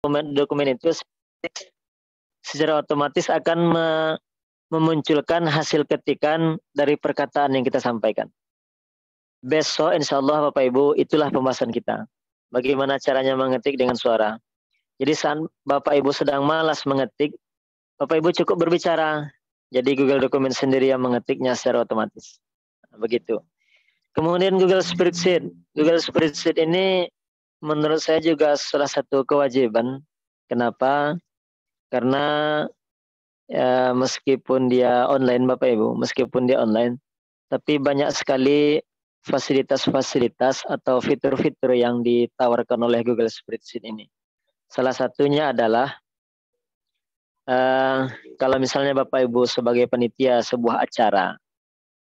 dokumen itu secara otomatis akan memunculkan hasil ketikan dari perkataan yang kita sampaikan. Besok insya Allah Bapak Ibu itulah pembahasan kita. Bagaimana caranya mengetik dengan suara. Jadi saat Bapak Ibu sedang malas mengetik, Bapak Ibu cukup berbicara. Jadi Google Dokumen sendiri yang mengetiknya secara otomatis. Begitu. Kemudian Google Spreadsheet. Google Spreadsheet ini menurut saya juga salah satu kewajiban. Kenapa? Karena ya, meskipun dia online Bapak Ibu, meskipun dia online, tapi banyak sekali fasilitas-fasilitas atau fitur-fitur yang ditawarkan oleh Google Spreadsheet ini. Salah satunya adalah kalau misalnya Bapak Ibu sebagai panitia sebuah acara,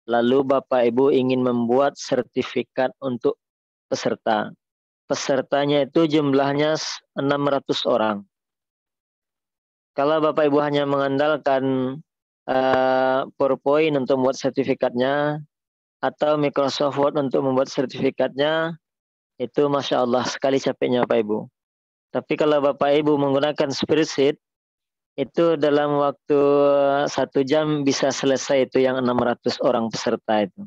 lalu Bapak Ibu ingin membuat sertifikat untuk peserta. Pesertanya itu jumlahnya 600 orang. Kalau Bapak Ibu hanya mengandalkan PowerPoint untuk membuat sertifikatnya, atau Microsoft Word untuk membuat sertifikatnya, itu Masya Allah sekali capeknya Bapak Ibu. Tapi kalau Bapak Ibu menggunakan spreadsheet, itu dalam waktu 1 jam bisa selesai itu yang 600 orang peserta itu.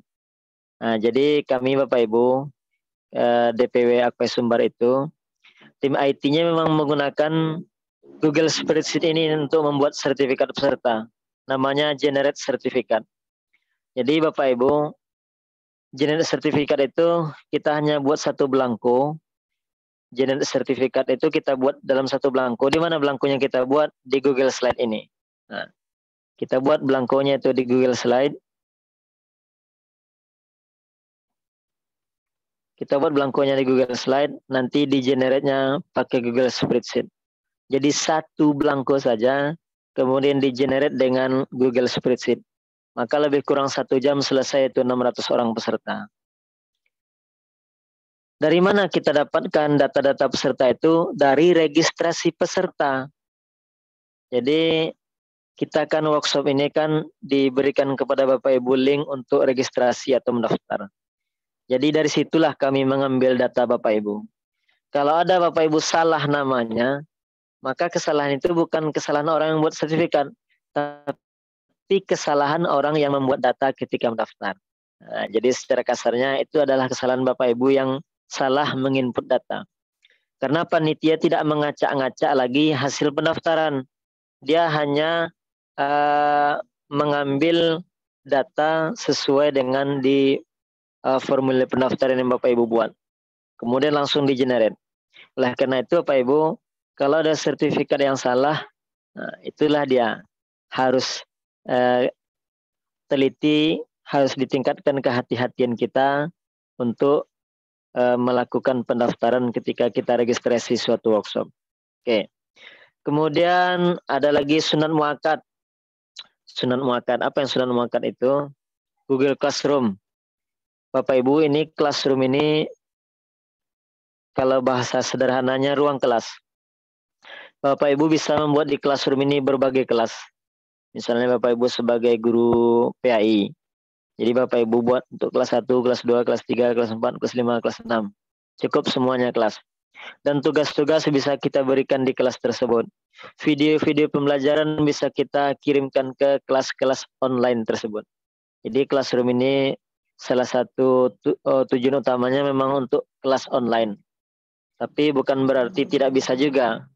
Nah, jadi kami Bapak Ibu, DPW Akpai Sumbar itu, tim IT-nya memang menggunakan Google Spreadsheet ini untuk membuat sertifikat peserta. Namanya Generate Certificate. Jadi Bapak Ibu, Generate Certificate itu kita hanya buat satu belangko. Generate Certificate itu kita buat dalam satu belangko. Di mana belangkonya kita buat? Di Google Slide ini. Nah, kita buat belangkonya itu di Google Slide. Kita buat belangkonya di Google Slide. Nanti di generate-nya pakai Google Spreadsheet. Jadi satu belangko saja. Kemudian di generate dengan Google Spreadsheet. Maka lebih kurang 1 jam selesai itu 600 orang peserta. Dari mana kita dapatkan data-data peserta itu? Dari registrasi peserta. Jadi kita kan workshop ini kan diberikan kepada Bapak Ibu link untuk registrasi atau mendaftar. Jadi dari situlah kami mengambil data Bapak Ibu. Kalau ada Bapak Ibu salah namanya, maka kesalahan itu bukan kesalahan orang yang membuat sertifikat, tapi kesalahan orang yang membuat data ketika mendaftar. Nah, jadi secara kasarnya itu adalah kesalahan Bapak Ibu yang salah menginput data. Karena panitia tidak mengacak-ngacak lagi hasil pendaftaran. Dia hanya mengambil data sesuai dengan di formulir pendaftaran yang Bapak Ibu buat. Kemudian langsung di-generate. Oleh karena itu Bapak Ibu, kalau ada sertifikat yang salah, nah, itulah dia harus teliti, harus ditingkatkan kehati-hatian kita untuk melakukan pendaftaran ketika kita registrasi suatu workshop. Oke. Kemudian ada lagi sunat muakkad. Sunat muakkad, apa yang sunat muakkad itu? Google Classroom. Bapak Ibu, ini Classroom ini kalau bahasa sederhananya ruang kelas. Bapak Ibu bisa membuat di Classroom ini berbagai kelas. Misalnya Bapak Ibu sebagai guru PAI. Jadi Bapak Ibu buat untuk kelas 1, kelas 2, kelas 3, kelas 4, kelas 5, kelas 6. Cukup semuanya kelas. Dan tugas-tugas bisa kita berikan di kelas tersebut. Video-video pembelajaran bisa kita kirimkan ke kelas-kelas online tersebut. Jadi Classroom ini salah satu tujuan utamanya memang untuk kelas online. Tapi bukan berarti tidak bisa juga.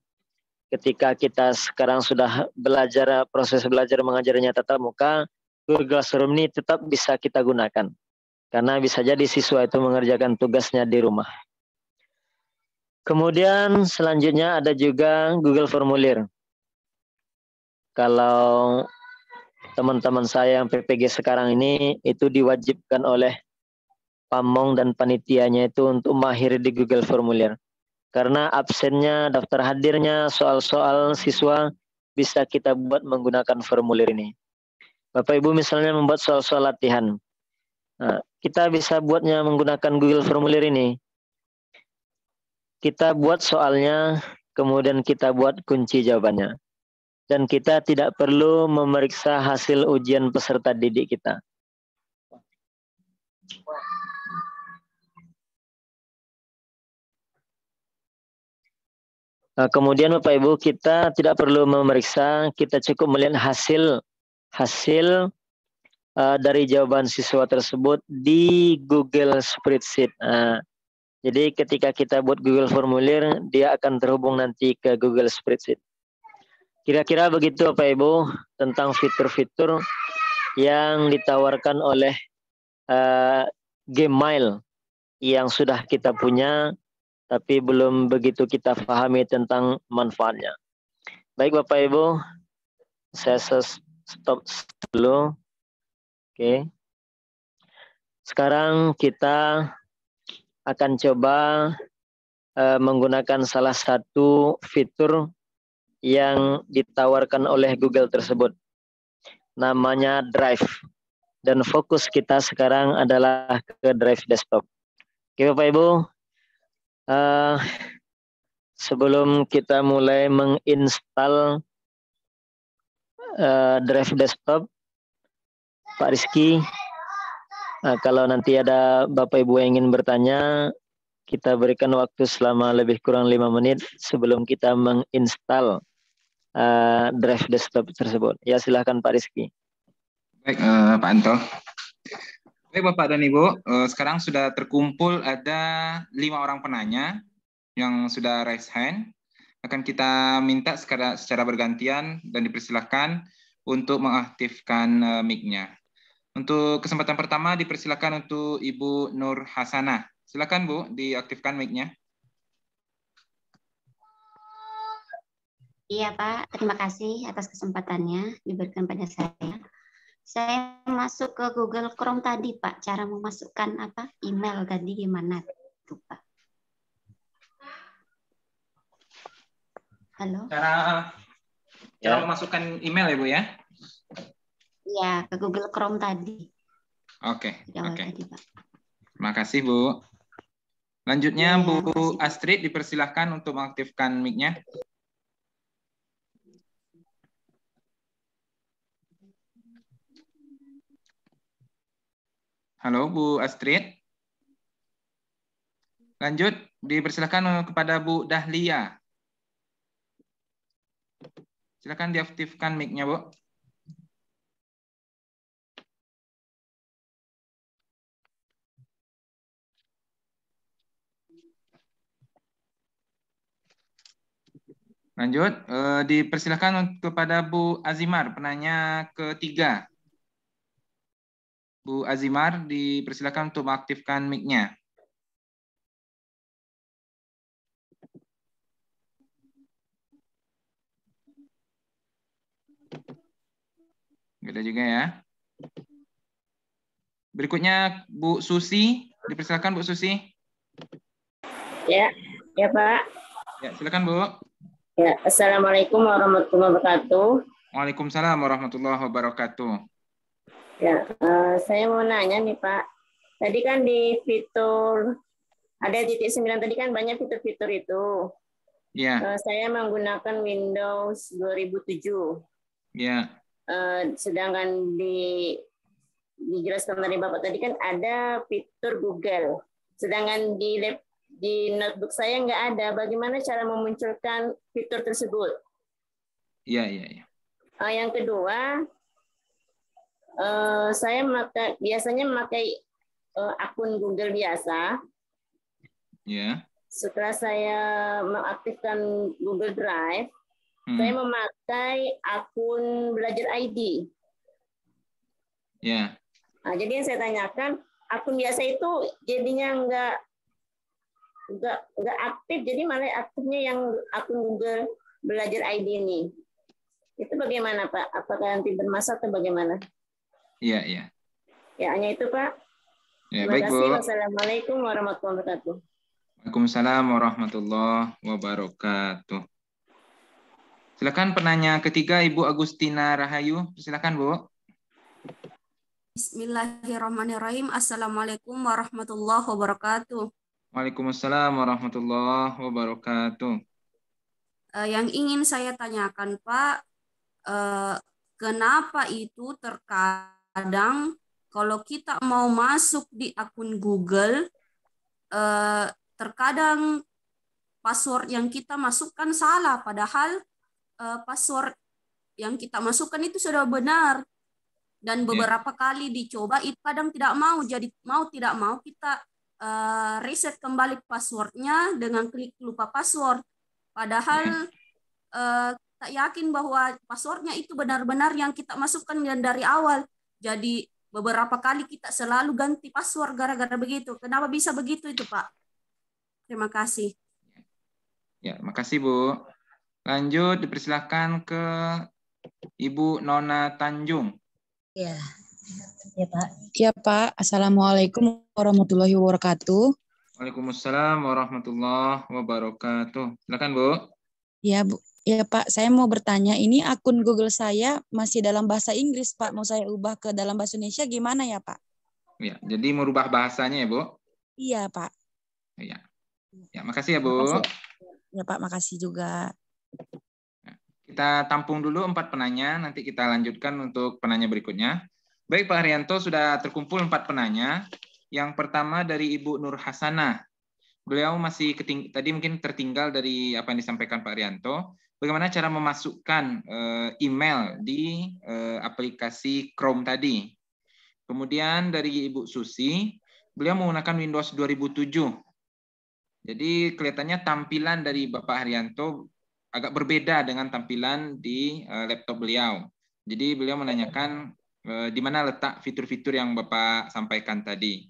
Ketika kita sekarang sudah belajar, proses belajar mengajarnya tatap muka, Google Classroom ini tetap bisa kita gunakan. Karena bisa jadi siswa itu mengerjakan tugasnya di rumah. Kemudian selanjutnya ada juga Google Formulir. Kalau teman-teman saya yang PPG sekarang ini itu diwajibkan oleh pamong dan panitianya itu untuk mahir di Google Formulir. Karena absennya, daftar hadirnya, soal-soal siswa bisa kita buat menggunakan formulir ini. Bapak Ibu misalnya membuat soal-soal latihan. Nah, kita bisa buatnya menggunakan Google Formulir ini. Kita buat soalnya, kemudian kita buat kunci jawabannya. Dan kita tidak perlu memeriksa hasil ujian peserta didik kita. Kemudian Bapak Ibu, kita tidak perlu memeriksa, kita cukup melihat hasil dari jawaban siswa tersebut di Google Spreadsheet. Jadi ketika kita buat Google Formulir, dia akan terhubung nanti ke Google Spreadsheet. Kira-kira begitu Bapak Ibu tentang fitur-fitur yang ditawarkan oleh Gmail yang sudah kita punya, tapi belum begitu kita pahami tentang manfaatnya. Baik Bapak Ibu, saya stop dulu. Oke. Sekarang kita akan coba menggunakan salah satu fitur yang ditawarkan oleh Google tersebut. Namanya Drive. Dan fokus kita sekarang adalah ke Drive desktop. Oke Bapak Ibu, sebelum kita mulai menginstal Drive desktop, Pak Rizky, kalau nanti ada Bapak Ibu yang ingin bertanya, kita berikan waktu selama lebih kurang 5 menit sebelum kita menginstal Drive desktop tersebut. Ya silahkan Pak Rizky. Baik Pak Anto. Baik Bapak dan Ibu, sekarang sudah terkumpul ada 5 orang penanya yang sudah raise hand. Akan kita minta secara bergantian dan dipersilakan untuk mengaktifkan mic-nya. Untuk kesempatan pertama dipersilakan untuk Ibu Nur Hasanah. Silakan Bu, diaktifkan mic-nya. Iya Pak, terima kasih atas kesempatannya diberikan pada saya. Saya masuk ke Google Chrome tadi Pak, cara memasukkan email tadi gimana tuh Pak? Halo. Cara memasukkan email ya Bu ya? Iya, ke Google Chrome tadi. Oke. Tadi, Pak. Terima kasih Bu. Lanjutnya ya, Bu Astrid dipersilahkan untuk mengaktifkan mic-nya. Halo Bu Astrid. Lanjut, dipersilakan kepada Bu Dahlia. Silakan diaktifkan mic-nya, Bu. Lanjut, dipersilakan kepada Bu Azimar, penanya ketiga. Bu Azimar, dipersilakan untuk mengaktifkan mic-nya. Nggak ada juga ya. Berikutnya Bu Susi, dipersilakan Bu Susi. Ya Pak. Ya, silakan Bu. Ya, Assalamualaikum warahmatullahi wabarakatuh. Waalaikumsalam warahmatullahi wabarakatuh. Ya, saya mau nanya nih Pak. Tadi kan di fitur ada titik 9 tadi kan banyak fitur-fitur itu. Ya. Saya menggunakan Windows 2007. Ya. Sedangkan dijelaskan dari Bapak tadi kan ada fitur Google. Sedangkan di notebook saya nggak ada. Bagaimana cara memunculkan fitur tersebut? Iya. Yang kedua, saya biasanya memakai akun Google biasa. Ya. Setelah saya mengaktifkan Google Drive, saya memakai akun Belajar ID. Ya. Nah, jadi yang saya tanyakan, akun biasa itu jadinya nggak aktif, jadi malah aktifnya yang akun Google Belajar ID ini. Itu bagaimana Pak? Apakah nanti bermasalah atau bagaimana? Iya. Ya, hanya itu Pak. Ya, Terima baik, kasih. Bu. Wassalamualaikum warahmatullahi wabarakatuh. Waalaikumsalam warahmatullahi wabarakatuh. Silakan penanya ketiga Ibu Agustina Rahayu. Silakan Bu. Bismillahirrahmanirrahim. Assalamualaikum warahmatullahi wabarakatuh. Waalaikumsalam warahmatullahi wabarakatuh. Yang ingin saya tanyakan Pak, kenapa itu terkadang kalau kita mau masuk di akun Google, terkadang password yang kita masukkan salah, padahal password yang kita masukkan itu sudah benar. Dan beberapa kali dicoba itu kadang tidak mau, jadi mau tidak mau kita reset kembali passwordnya dengan klik lupa password. Padahal tak yakin bahwa passwordnya itu benar-benar yang kita masukkan dari awal. Jadi beberapa kali kita selalu ganti password gara-gara begitu. Kenapa bisa begitu itu, Pak? Terima kasih. Ya, makasih Bu. Lanjut, dipersilahkan ke Ibu Nona Tanjung. Ya, ya Pak. Ya Pak. Assalamualaikum warahmatullahi wabarakatuh. Waalaikumsalam warahmatullahi wabarakatuh. Silakan Bu. Ya Bu. Ya Pak, saya mau bertanya, ini akun Google saya masih dalam bahasa Inggris Pak. Mau saya ubah ke dalam bahasa Indonesia gimana ya Pak? Ya, jadi merubah bahasanya ya Bu? Iya Pak. Ya, ya makasih ya Bu. Makasih. Ya Pak, makasih juga. Kita tampung dulu 4 penanya, nanti kita lanjutkan untuk penanya berikutnya. Baik Pak Haryanto, sudah terkumpul 4 penanya. Yang pertama dari Ibu Nur Hasanah. Beliau masih tadi mungkin tertinggal dari apa yang disampaikan Pak Haryanto. Bagaimana cara memasukkan email di aplikasi Chrome tadi. Kemudian dari Ibu Susi, beliau menggunakan Windows 2007. Jadi kelihatannya tampilan dari Bapak Haryanto agak berbeda dengan tampilan di laptop beliau. Jadi beliau menanyakan di mana letak fitur-fitur yang Bapak sampaikan tadi.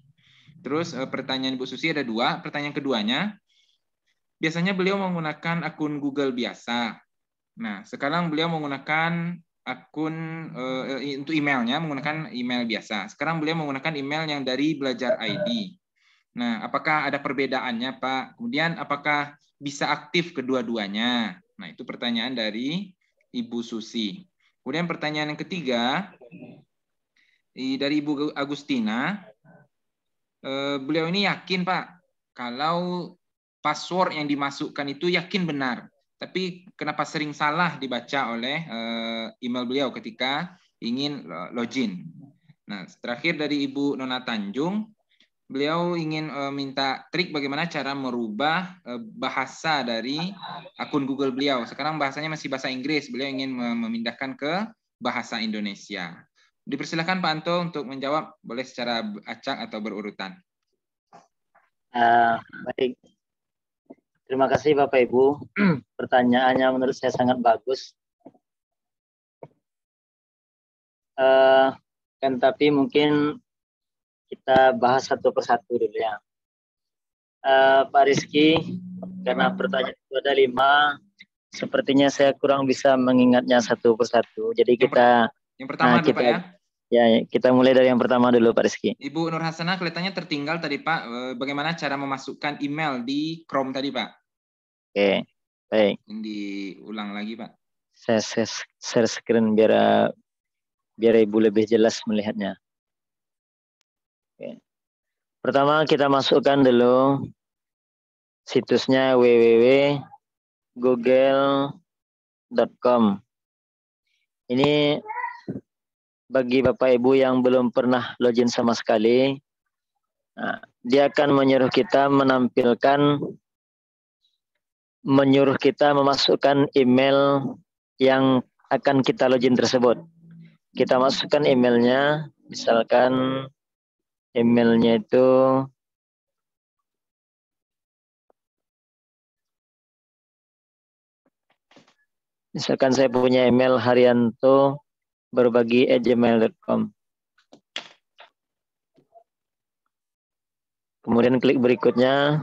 Terus pertanyaan Ibu Susi ada 2. Pertanyaan keduanya, biasanya beliau menggunakan akun Google biasa. Nah, sekarang beliau menggunakan akun untuk emailnya, menggunakan email biasa. Sekarang beliau menggunakan email yang dari Belajar ID. Nah, apakah ada perbedaannya, Pak? Kemudian, apakah bisa aktif kedua-duanya? Nah, itu pertanyaan dari Ibu Susi. Kemudian pertanyaan yang ketiga, dari Ibu Agustina. Beliau ini yakin, Pak, kalau password yang dimasukkan itu yakin benar. Tapi kenapa sering salah dibaca oleh email beliau ketika ingin login. Nah, terakhir dari Ibu Nona Tanjung. Beliau ingin minta trik bagaimana cara merubah bahasa dari akun Google beliau. Sekarang bahasanya masih bahasa Inggris. Beliau ingin memindahkan ke bahasa Indonesia. Dipersilakan Pak Anto untuk menjawab, boleh secara acak atau berurutan. Baik. Terima kasih Bapak Ibu. Pertanyaannya menurut saya sangat bagus. Kan tapi mungkin kita bahas satu persatu dulu ya. Pak Rizky, karena pertanyaan itu ada 5, sepertinya saya kurang bisa mengingatnya satu persatu. Jadi yang pertama dulu Pak ya. Ya, kita mulai dari yang pertama dulu Pak Rizky. Ibu Nur Hasanah kelihatannya tertinggal tadi Pak. Bagaimana cara memasukkan email di Chrome tadi Pak? Oke, baik. Diulang lagi Pak. Saya share screen biar Ibu lebih jelas melihatnya. Oke. Pertama kita masukkan dulu situsnya www.google.com. Ini bagi Bapak Ibu yang belum pernah login sama sekali, nah, dia akan menyuruh kita memasukkan email yang akan kita login tersebut. Kita masukkan emailnya, misalkan emailnya itu misalkan saya punya email haryanto@gmail.com. Kemudian klik berikutnya,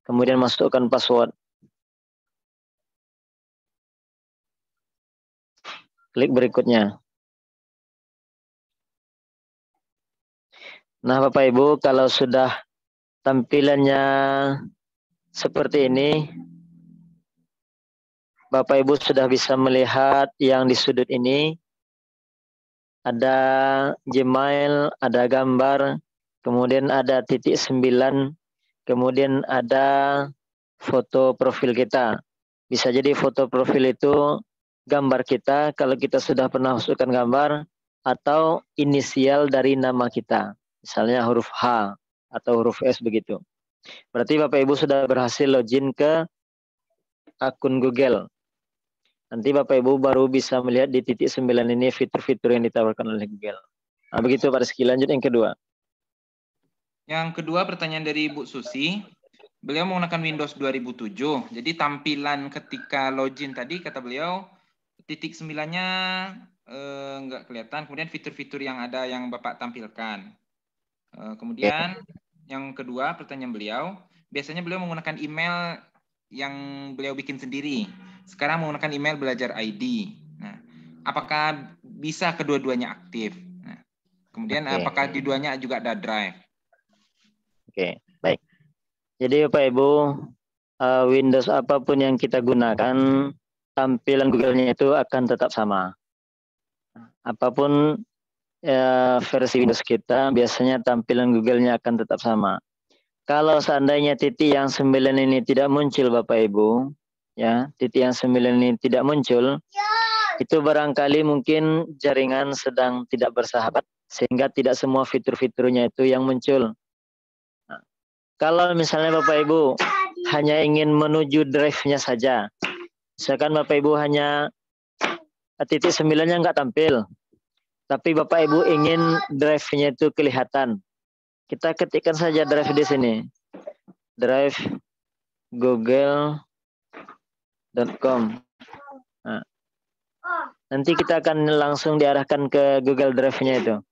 kemudian masukkan password. Klik berikutnya. Nah, Bapak Ibu, kalau sudah tampilannya seperti ini, Bapak Ibu sudah bisa melihat yang di sudut ini ada Gmail, ada gambar, kemudian ada titik 9, kemudian ada foto profil kita. Bisa jadi foto profil itu gambar kita kalau kita sudah pernah masukkan gambar, atau inisial dari nama kita. Misalnya huruf H atau huruf S begitu. Berarti Bapak Ibu sudah berhasil login ke akun Google. Nanti Bapak Ibu baru bisa melihat di titik 9 ini fitur-fitur yang ditawarkan oleh Google. Nah, begitu Pak Rizky. Lanjut yang kedua. Yang kedua pertanyaan dari Bu Susi. Beliau menggunakan Windows 2007. Jadi tampilan ketika login tadi kata beliau titik 9-nya nggak kelihatan. Kemudian fitur-fitur yang ada yang Bapak tampilkan. Kemudian yang kedua pertanyaan beliau, biasanya beliau menggunakan email yang beliau bikin sendiri. Sekarang menggunakan email belajar ID. Nah, apakah bisa kedua-duanya aktif? Nah, kemudian apakah di duanya juga ada drive? Oke, baik. Jadi Bapak Ibu, Windows apapun yang kita gunakan, tampilan Google-nya itu akan tetap sama. Apapun versi Windows kita, biasanya tampilan Google-nya akan tetap sama. Kalau seandainya titik yang 9 ini tidak muncul Bapak Ibu, ya, titik yang 9 ini tidak muncul, itu barangkali mungkin jaringan sedang tidak bersahabat, sehingga tidak semua fitur-fiturnya itu yang muncul. Nah, kalau misalnya Bapak Ibu hanya ingin menuju drive-nya saja, misalkan Bapak Ibu hanya titik 9-nya nggak tampil, tapi Bapak Ibu ingin drive-nya itu kelihatan, kita ketikkan saja drive di sini. Drive google.com. Nah, nanti kita akan langsung diarahkan ke Google Drive-nya itu.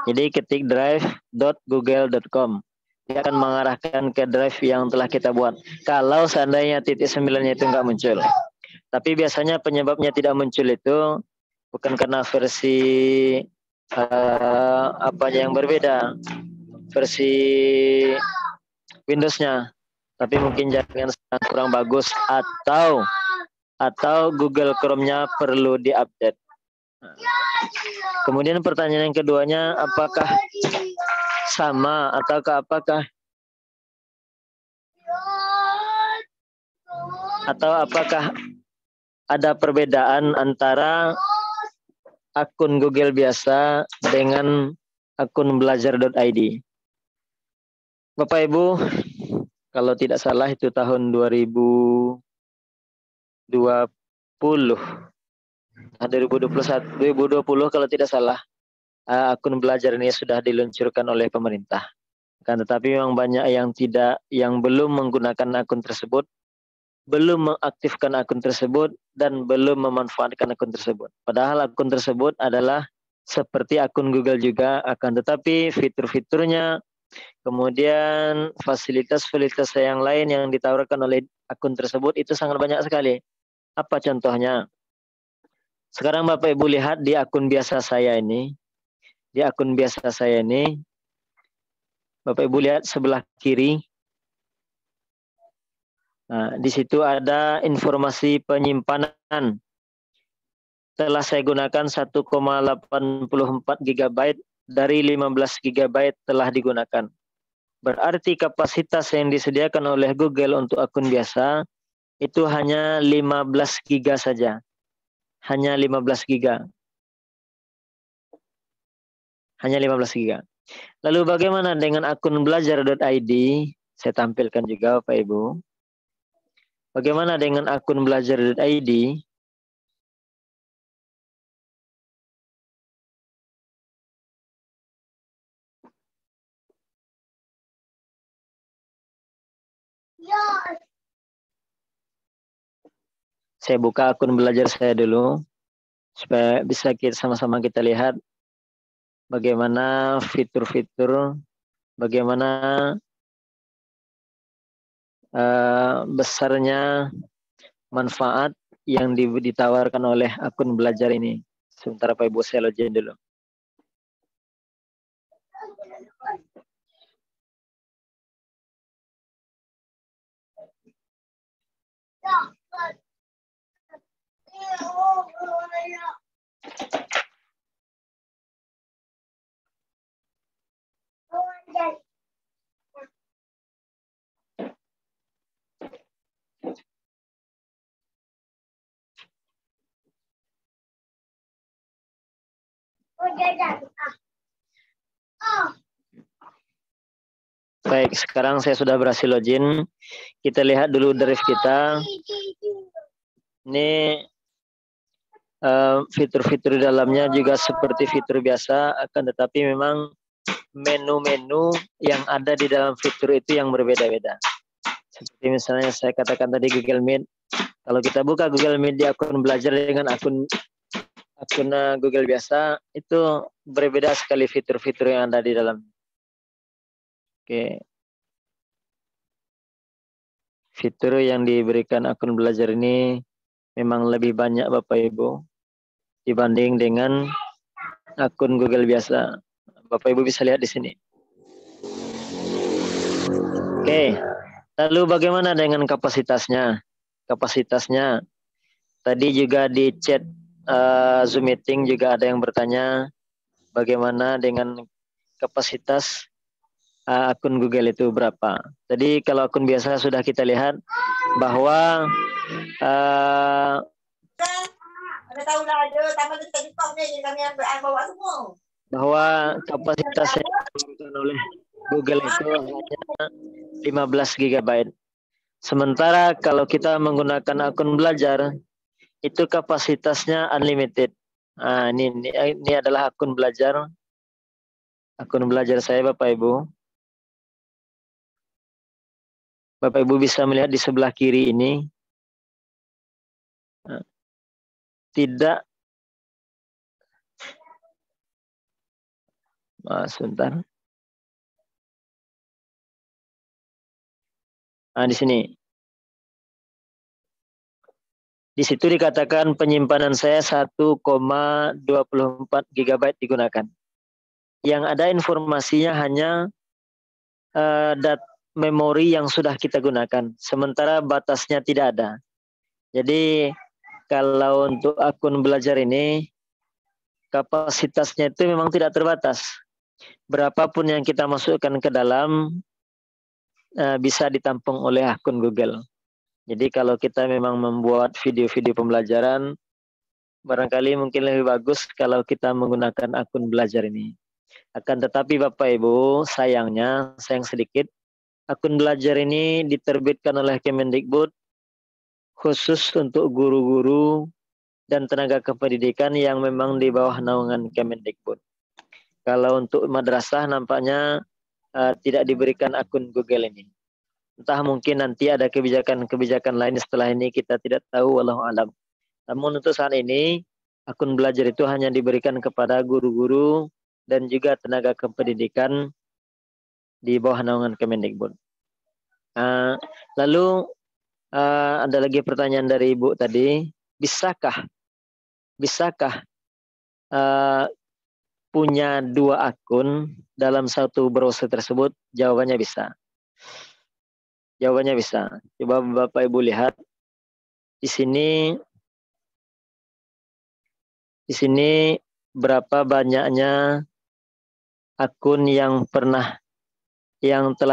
Jadi ketik drive.google.com. Dia akan mengarahkan ke drive yang telah kita buat. Kalau seandainya titik 9-nya itu nggak muncul. Tapi biasanya penyebabnya tidak muncul itu bukan karena versi apanya yang berbeda. Versi Windows-nya, tapi mungkin jaringan kurang bagus atau Google Chrome-nya perlu diupdate. Kemudian pertanyaan yang keduanya, apakah sama ataukah apakah ada perbedaan antara akun Google biasa dengan akun belajar.id? Bapak Ibu, kalau tidak salah itu tahun 2020, 2020 kalau tidak salah, akun belajar ini sudah diluncurkan oleh pemerintah. Kan tetapi memang banyak yang belum menggunakan akun tersebut, belum mengaktifkan akun tersebut, dan belum memanfaatkan akun tersebut. Padahal akun tersebut adalah seperti akun Google juga, akan tetapi fitur-fiturnya, kemudian fasilitas-fasilitas yang lain yang ditawarkan oleh akun tersebut itu sangat banyak sekali. Apa contohnya? Sekarang Bapak Ibu lihat di akun biasa saya ini. Di akun biasa saya ini, Bapak Ibu lihat sebelah kiri. Nah, di situ ada informasi penyimpanan. Telah saya gunakan 1,84 GB dari 15 GB telah digunakan. Berarti kapasitas yang disediakan oleh Google untuk akun biasa itu hanya 15 GB saja. Hanya 15 GB. Hanya 15 GB. Lalu bagaimana dengan akun belajar.id? Saya tampilkan juga Bapak Ibu. Bagaimana dengan akun belajar.id? Saya buka akun belajar saya dulu supaya bisa sama-sama kita lihat bagaimana fitur-fitur, bagaimana besarnya manfaat yang ditawarkan oleh akun belajar ini. Sebentar Pak Ibu saya login dulu. Baik, sekarang saya sudah berhasil login. Kita lihat dulu drive kita. Ini fitur-fitur di dalamnya juga seperti fitur biasa, akan tetapi memang menu-menu yang ada di dalam fitur itu yang berbeda-beda. Seperti misalnya saya katakan tadi Google Meet. Kalau kita buka Google Meet di akun belajar dengan akun Google biasa, itu berbeda sekali fitur-fitur yang ada di dalam. Oke. Fitur yang diberikan akun belajar ini memang lebih banyak Bapak Ibu dibanding dengan akun Google biasa. Bapak Ibu bisa lihat di sini. Oke. Lalu bagaimana dengan kapasitasnya? Kapasitasnya tadi juga di chat Zoom meeting juga ada yang bertanya bagaimana dengan kapasitas akun Google itu berapa. Jadi kalau akun biasa sudah kita lihat bahwa kapasitas yang diberikan oleh Google itu hanya 15 GB. Sementara kalau kita menggunakan akun belajar itu kapasitasnya unlimited. Nah, ini adalah akun belajar saya Bapak Ibu. Bapak Ibu bisa melihat di sebelah kiri ini. Tidak. Sebentar. Nah, di sini. Di situ dikatakan penyimpanan saya 1,24 GB digunakan. Yang ada informasinya hanya memori yang sudah kita gunakan. Sementara batasnya tidak ada. Jadi kalau untuk akun belajar ini kapasitasnya itu memang tidak terbatas. Berapapun yang kita masukkan ke dalam bisa ditampung oleh akun Google. Jadi kalau kita memang membuat video-video pembelajaran, barangkali mungkin lebih bagus kalau kita menggunakan akun belajar ini. Akan tetapi Bapak Ibu, sayang sedikit, akun belajar ini diterbitkan oleh Kemendikbud khusus untuk guru-guru dan tenaga kependidikan yang memang di bawah naungan Kemendikbud. Kalau untuk madrasah nampaknya tidak diberikan akun Google ini. Entah mungkin nanti ada kebijakan-kebijakan lain setelah ini, kita tidak tahu, wallahu alam. Namun untuk saat ini akun belajar itu hanya diberikan kepada guru-guru dan juga tenaga kependidikan di bawah naungan Kemendikbud. Lalu ada lagi pertanyaan dari Ibu tadi, bisakah punya dua akun dalam satu browser tersebut? Jawabannya bisa. Jawabannya bisa. Coba Bapak Ibu lihat di sini berapa banyaknya akun yang telah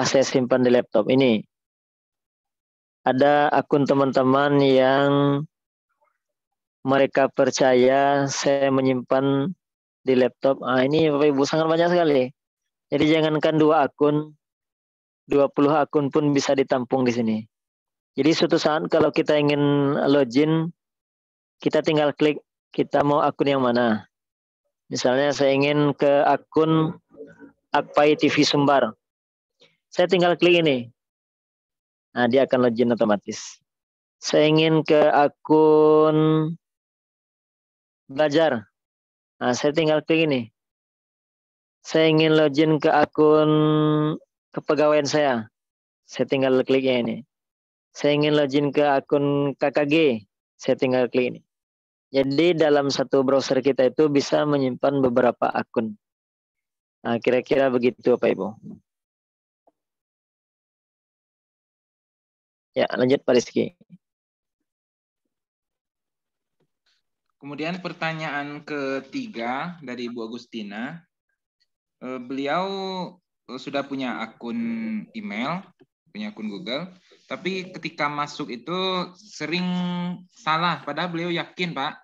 saya simpan di laptop ini. Ada akun teman-teman yang mereka percaya saya menyimpan di laptop. Ini Bapak Ibu sangat banyak sekali. Jadi jangankan 2 akun, 20 akun pun bisa ditampung di sini. Jadi suatu saat kalau kita ingin login, kita tinggal klik kita mau akun yang mana. Misalnya saya ingin ke akun Akpai TV Sumbar. Saya tinggal klik ini. Nah, dia akan login otomatis. Saya ingin ke akun belajar. Nah, saya tinggal klik ini. Saya ingin login ke akun kepegawaian saya. Saya tinggal klik ini. Saya ingin login ke akun KKG. Saya tinggal klik ini. Jadi dalam satu browser kita itu bisa menyimpan beberapa akun. Nah, kira-kira begitu Pak Ibu. Ya, lanjut Pak Rizky. Kemudian pertanyaan ketiga dari Ibu Agustina. Beliau sudah punya akun email, punya akun Google, tapi ketika masuk itu sering salah, padahal beliau yakin Pak,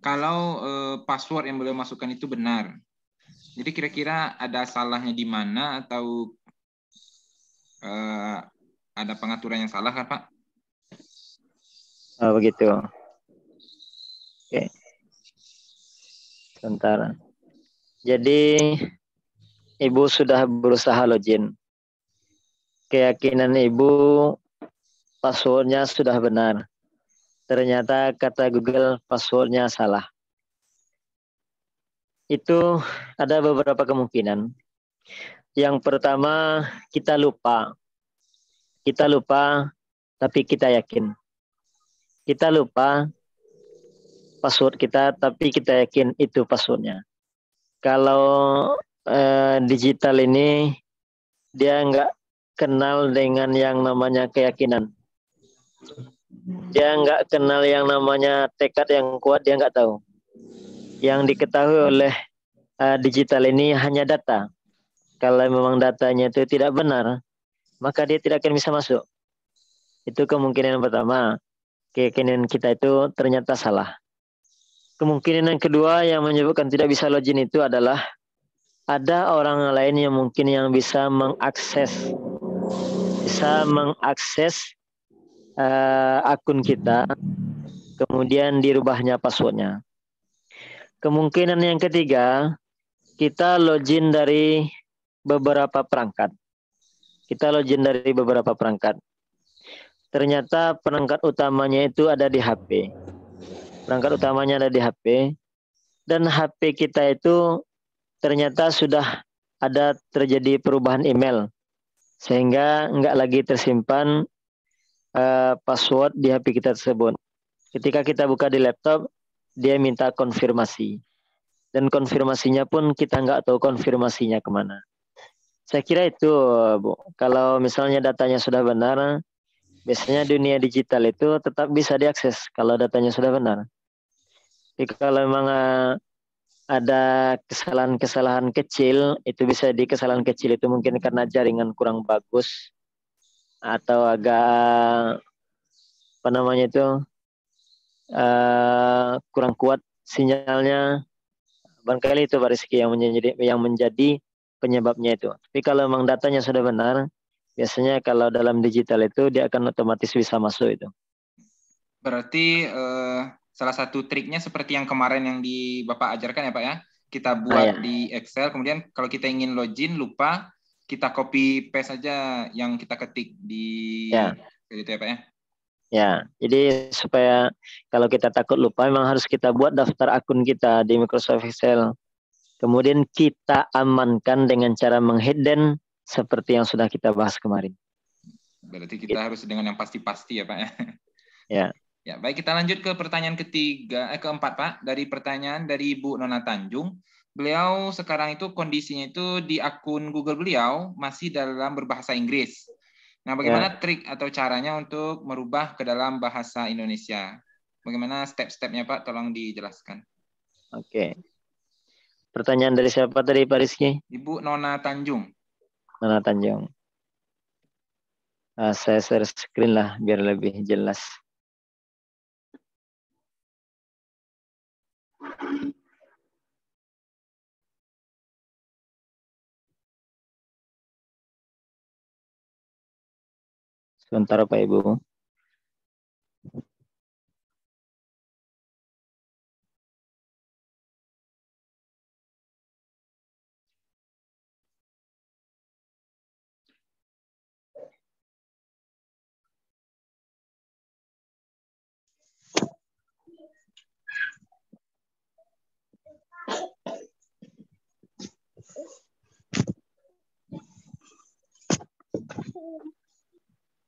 kalau password yang beliau masukkan itu benar. Jadi kira-kira ada salahnya di mana atau ada pengaturan yang salah kan Pak? Oh, begitu. Oke. Sebentar. Jadi Ibu sudah berusaha login. Keyakinan Ibu passwordnya sudah benar. Ternyata kata Google passwordnya salah. Itu ada beberapa kemungkinan. Yang pertama, kita lupa. Kita lupa, tapi kita yakin. Kita lupa password kita, tapi kita yakin itu passwordnya. Kalau digital ini, dia nggak kenal dengan yang namanya keyakinan. Dia nggak kenal yang namanya tekad yang kuat, dia nggak tahu. Yang diketahui oleh digital ini hanya data. Kalau memang datanya itu tidak benar, maka dia tidak akan bisa masuk. Itu kemungkinan yang pertama. Keyakinan kita itu ternyata salah. Kemungkinan yang kedua yang menyebabkan tidak bisa login itu adalah ada orang lain yang mungkin yang bisa mengakses akun kita, kemudian dirubahnya passwordnya. Kemungkinan yang ketiga, kita login dari beberapa perangkat. Ternyata perangkat utamanya itu ada di HP. Dan HP kita itu ternyata sudah ada terjadi perubahan email. Sehingga nggak lagi tersimpan password di HP kita tersebut. Ketika kita buka di laptop, dia minta konfirmasi. Dan konfirmasinya pun kita nggak tahu konfirmasinya kemana. Saya kira itu, Bu. Kalau misalnya datanya sudah benar, biasanya dunia digital itu tetap bisa diakses kalau datanya sudah benar. Jadi kalau memang ada kesalahan-kesalahan kecil, itu bisa di kesalahan kecil itu mungkin karena jaringan kurang bagus atau agak kurang kuat sinyalnya. Barangkali itu Pak Rizky yang menjadi penyebabnya itu. Tapi kalau memang datanya sudah benar, biasanya kalau dalam digital itu dia akan otomatis bisa masuk itu. Berarti salah satu triknya seperti yang kemarin yang Bapak ajarkan ya Pak ya. Kita buat di Excel, kemudian kalau kita ingin login lupa, kita copy paste saja yang kita ketik di gitu ya Pak ya. Ya, jadi supaya kalau kita takut lupa, memang harus kita buat daftar akun kita di Microsoft Excel. Kemudian kita amankan dengan cara menghidden seperti yang sudah kita bahas kemarin. Berarti kita harus dengan yang pasti-pasti ya Pak ya. Ya. Ya, baik, kita lanjut ke pertanyaan keempat Pak. Dari pertanyaan dari Ibu Nona Tanjung. Beliau sekarang itu kondisinya itu di akun Google beliau masih dalam berbahasa Inggris. Nah, bagaimana trik atau caranya untuk merubah ke dalam bahasa Indonesia? Bagaimana step-stepnya Pak? Tolong dijelaskan. Oke. Pertanyaan dari siapa tadi Pak Rizky? Ibu Nona Tanjung. Nona Tanjung. Saya share screen lah biar lebih jelas. Sebentar Pak Ibu.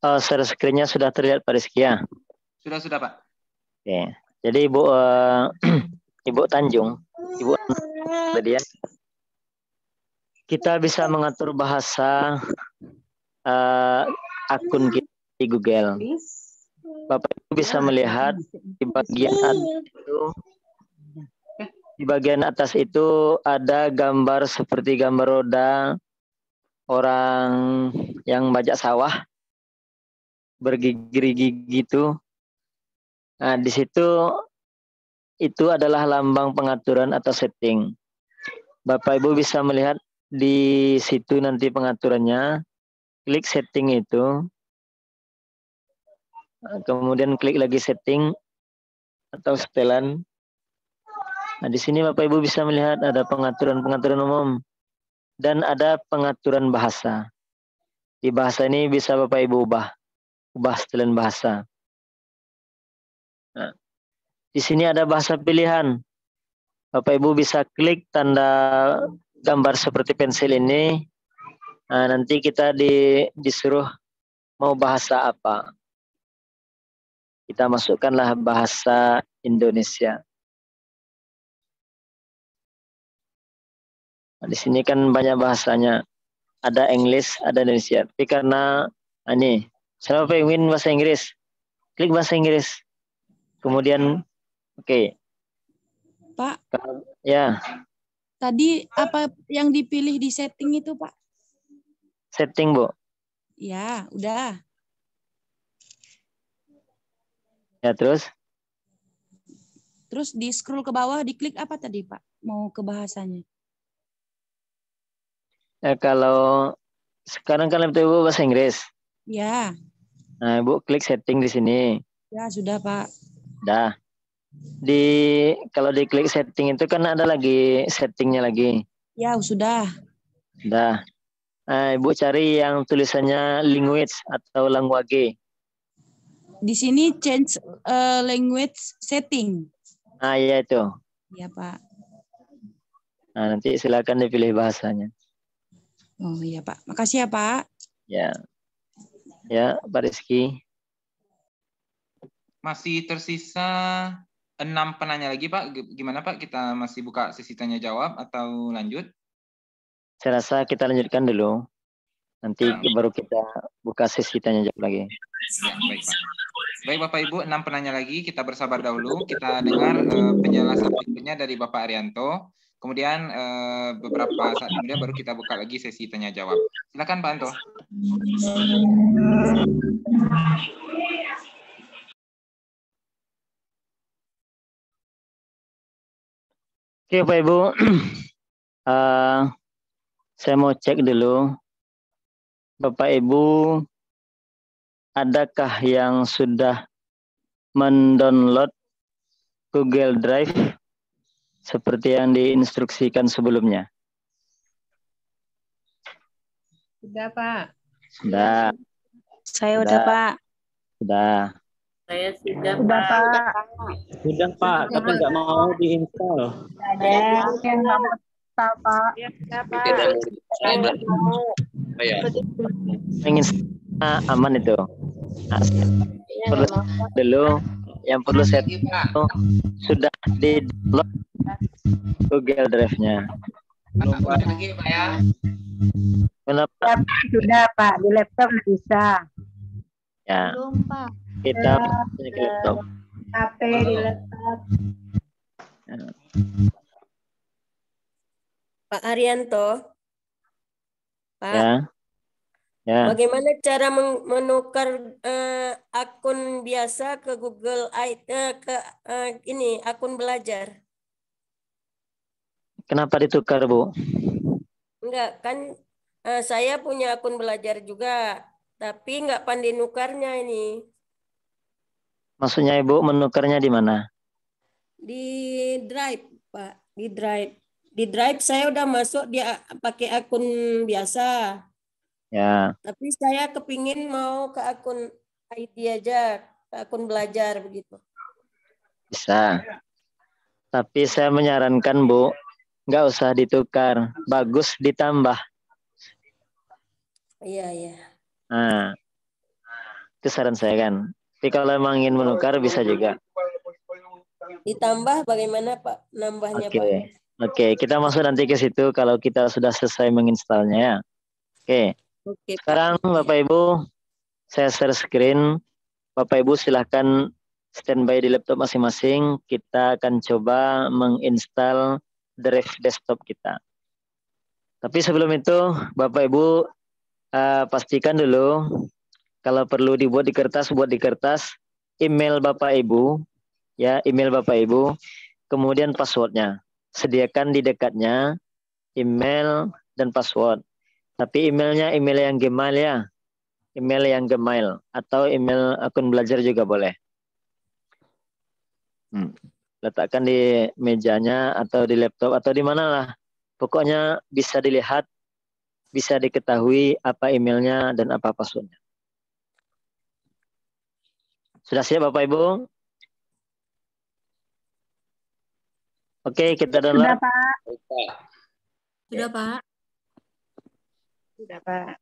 Share screen-nya sudah terlihat Pak Rizky ya? Sudah Pak. Oke. Jadi Ibu Tanjung, Ibu tadi ya, kita bisa mengatur bahasa akun kita di Google. Bapak Ibu bisa melihat di bagian atas itu ada gambar seperti gambar roda orang yang bajak sawah bergigi-gigi gitu. Nah, di situ itu adalah lambang pengaturan atau setting. Bapak Ibu bisa melihat di situ nanti pengaturannya. klik setting itu, kemudian klik lagi setting atau setelan. Nah, di sini Bapak Ibu bisa melihat ada pengaturan-pengaturan umum dan ada pengaturan bahasa. Di bahasa ini bisa Bapak Ibu ubah setelan bahasa. Nah, di sini ada bahasa pilihan. Bapak Ibu bisa klik tanda gambar seperti pensil ini. Nah, nanti kita disuruh mau bahasa apa. Kita masukkanlah bahasa Indonesia. Nah, di sini kan banyak bahasanya. Ada English, ada Indonesia. Tapi karena ini, saya pengen bahasa Inggris. Klik bahasa Inggris. Kemudian, oke. Pak, Ya. tadi apa yang dipilih di setting itu, Pak? Setting, Bu. Ya, udah. Ya, terus? Terus di scroll ke bawah, diklik apa tadi, Pak? Mau ke bahasanya. Ya, kalau sekarang kan laptop Ibu bahasa Inggris. Ya. Nah, Ibu klik setting di sini. Ya, sudah, Pak. Dah. Kalau diklik setting itu kan ada lagi settingnya lagi. Ya, sudah. Dah. Nah, Ibu cari yang tulisannya language atau language. Di sini change language setting. Nah, ya itu. Ya, Pak. Nah, nanti silakan dipilih bahasanya. Oh, iya, Pak. Makasih ya, Pak. Ya. Ya, Pak Rizky. Masih tersisa 6 penanya lagi, Pak. Gimana, Pak? Kita masih buka sesi tanya jawab atau lanjut? Saya rasa kita lanjutkan dulu. Nanti baru kita buka sesi tanya jawab lagi. Ya, baik, Pak. Baik, Bapak Ibu, 6 penanya lagi. Kita bersabar dahulu. Kita dengar penjelasan berikutnya dari Bapak Arianto. Kemudian beberapa saat kemudian baru kita buka lagi sesi tanya jawab. Silakan, Pak Anto. Oke, Pak Ibu. Saya mau cek dulu. Bapak Ibu, adakah yang sudah mendownload Google Drive seperti yang diinstruksikan sebelumnya? Sudah, Pak. Sudah. Saya udah, Pak. Sudah. Saya sudah, Pak. Sudah, Pak, tapi nggak mau diinstal. Ada yang nggak mau install, Pak. Ya, Pak. Ingin aman itu. Nah, perlu dulu yang perlu saya tahu sudah di download Google Drive-nya. Lagi, Pak ya. Kenapa? Sudah, Pak. Di laptop bisa. Ya, Belum, Pak. kita punya laptop. HP di laptop. Pak Arianto, Pak, Ya, ya. bagaimana cara menukar akun biasa ke Google akun belajar? Kenapa ditukar, Bu? Enggak, kan saya punya akun belajar juga, tapi enggak pandai nukarnya ini. Maksudnya Ibu menukarnya di mana? Di Drive, Pak, di Drive. Di Drive saya udah masuk dia pakai akun biasa. Ya, Tapi saya kepingin mau ke akun IT aja, ke akun belajar begitu. bisa. Tapi saya menyarankan, Bu, nggak usah ditukar. Bagus ditambah. Iya, iya. Nah, itu saran saya kan. Tapi kalau emang ingin menukar bisa juga. Ditambah bagaimana, Pak? Nambahnya, Oke. Pak? Oke, kita masuk nanti ke situ kalau kita sudah selesai menginstalnya ya. Oke. Oke, Pak. Sekarang Bapak Ibu, saya share screen. Bapak Ibu silahkan standby di laptop masing-masing. Kita akan coba menginstal Drive desktop kita. Tapi sebelum itu, Bapak Ibu pastikan dulu kalau perlu dibuat di kertas, buat di kertas. Email Bapak Ibu, ya email Bapak Ibu. Kemudian passwordnya. Sediakan di dekatnya email dan password. Tapi emailnya email yang Gmail ya, email yang Gmail atau email akun belajar juga boleh. Letakkan di mejanya atau di laptop atau di mana lah. Pokoknya bisa dilihat, bisa diketahui apa emailnya dan apa passwordnya. Sudah siap Bapak Ibu? Oke, kita download. Sudah, Pak. Sudah, Pak. Sudah, Pak.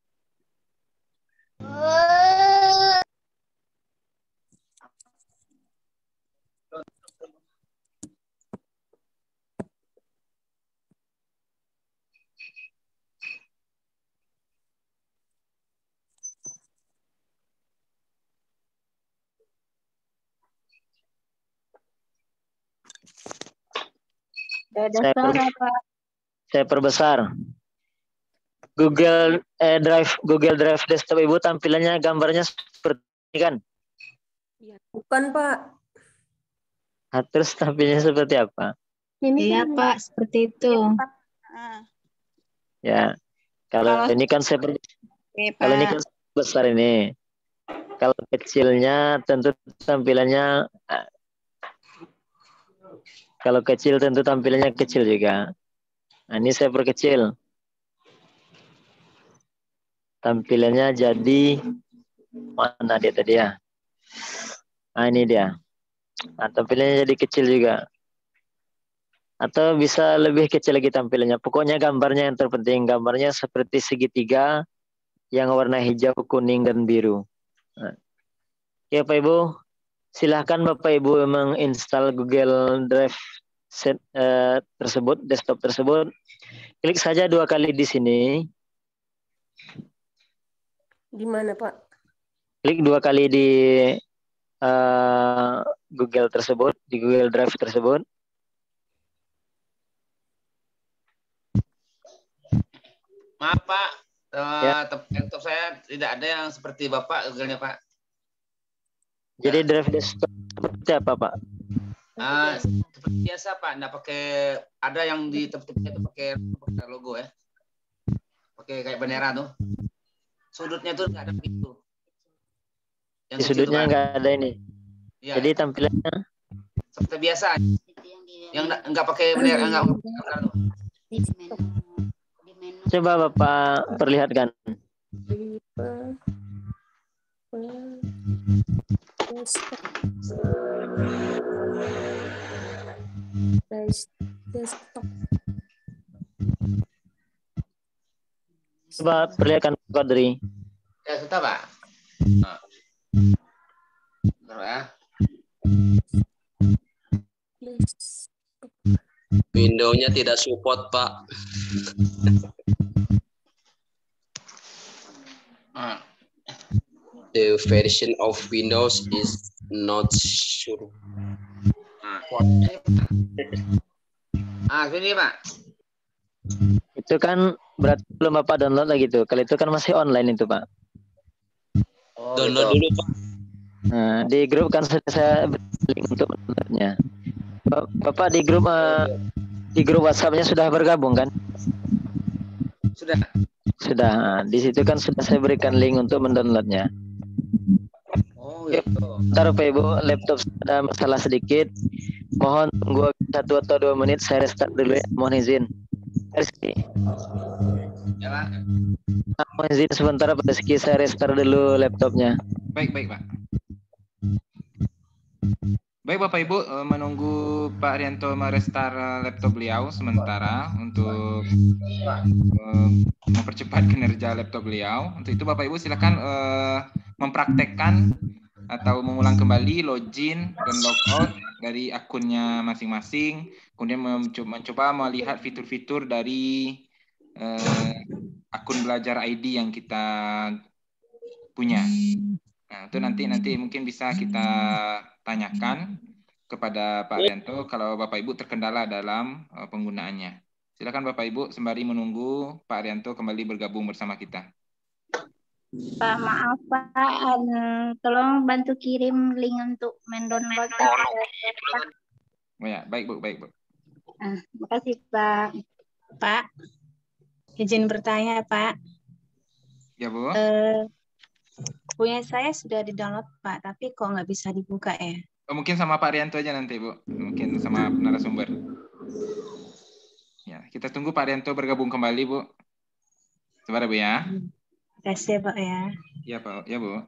Saya perbesar. Google Drive desktop Ibu tampilannya gambarnya seperti ini kan? Bukan, Pak. Nah, terus tampilnya seperti apa? Iya, Pak, seperti itu. Ya, kalau ini kan kalau ini kan besar ini. Kalau kecilnya tentu tampilannya, kalau kecil tentu tampilannya kecil juga. Nah, ini saya perkecil. Tampilannya jadi mana dia tadi ya? Nah, ini dia. Nah, tampilannya jadi kecil juga. Atau bisa lebih kecil lagi tampilannya. Pokoknya gambarnya yang terpenting. Gambarnya seperti segitiga yang warna hijau, kuning, dan biru. Nah. Oke, Bapak Ibu. Silahkan Bapak Ibu menginstal Google Drive tersebut, desktop tersebut. Klik saja 2 kali di sini. Di mana, Pak? Klik 2 kali di Google tersebut, di Google Drive tersebut. Maaf Pak, Ya. laptop saya tidak ada yang seperti Bapak Google-nya Pak. Jadi drive desktop seperti apa Pak? Seperti biasa Pak, nggak pakai, ada yang di tep-tepnya itu pakai logo ya, pakai kayak bendera tuh. Sudutnya tuh nggak ada gitu. Di sudutnya nggak ada ini. Ya, jadi tampilannya seperti biasa, yang nggak pakai bendera, nggak pakai tuh. Coba Bapak perlihatkan. Coba perlihatkan Kodri. Ya, sudah Pak. Bentar ya. Windows-nya tidak support, Pak. The version of Windows is not sure. Sini Pak. Itu kan berarti belum Bapak download lagi tuh. Kalau itu kan masih online itu Pak. Download dulu Pak. Nah, di grup kan saya link untuk downloadnya. Bapak di grup WhatsApp-nya sudah bergabung kan? Sudah. Sudah. Nah, di situ kan sudah saya berikan link untuk mendownloadnya. Oh gitu. Ntar Bapak Ibu, laptop ada masalah sedikit. Mohon tunggu 1 atau 2 menit, saya restart dulu ya. Mohon izin. Rizky. Ya Pak. Mohon izin sebentar Pak Rizky, saya restart dulu laptopnya. Baik Pak. Baik Bapak Ibu, menunggu Pak Rianto merestart laptop beliau sementara untuk mempercepat kinerja laptop beliau. Untuk itu Bapak Ibu silakan mempraktekkan atau mengulang kembali login dan logout dari akunnya masing-masing, kemudian mencoba melihat fitur-fitur dari akun belajar ID yang kita punya. Nah, itu nanti mungkin bisa kita tanyakan kepada Pak Rianto kalau Bapak Ibu terkendala dalam penggunaannya. Silakan Bapak Ibu sembari menunggu Pak Rianto kembali bergabung bersama kita. Pak, maaf Pak, tolong bantu kirim link untuk mendownload. Oh ya, baik Bu. Makasih Pak. Pak, izin bertanya Pak. Ya Bu. Punya saya sudah di-download, Pak, tapi kok nggak bisa dibuka ya? Oh, mungkin sama Pak Rianto aja nanti, Bu. Mungkin sama narasumber. Ya, kita tunggu Pak Rianto bergabung kembali, Bu. Sebentar, Bu ya. Terima kasih, Pak ya. Ya, Pak. Ya, Bu.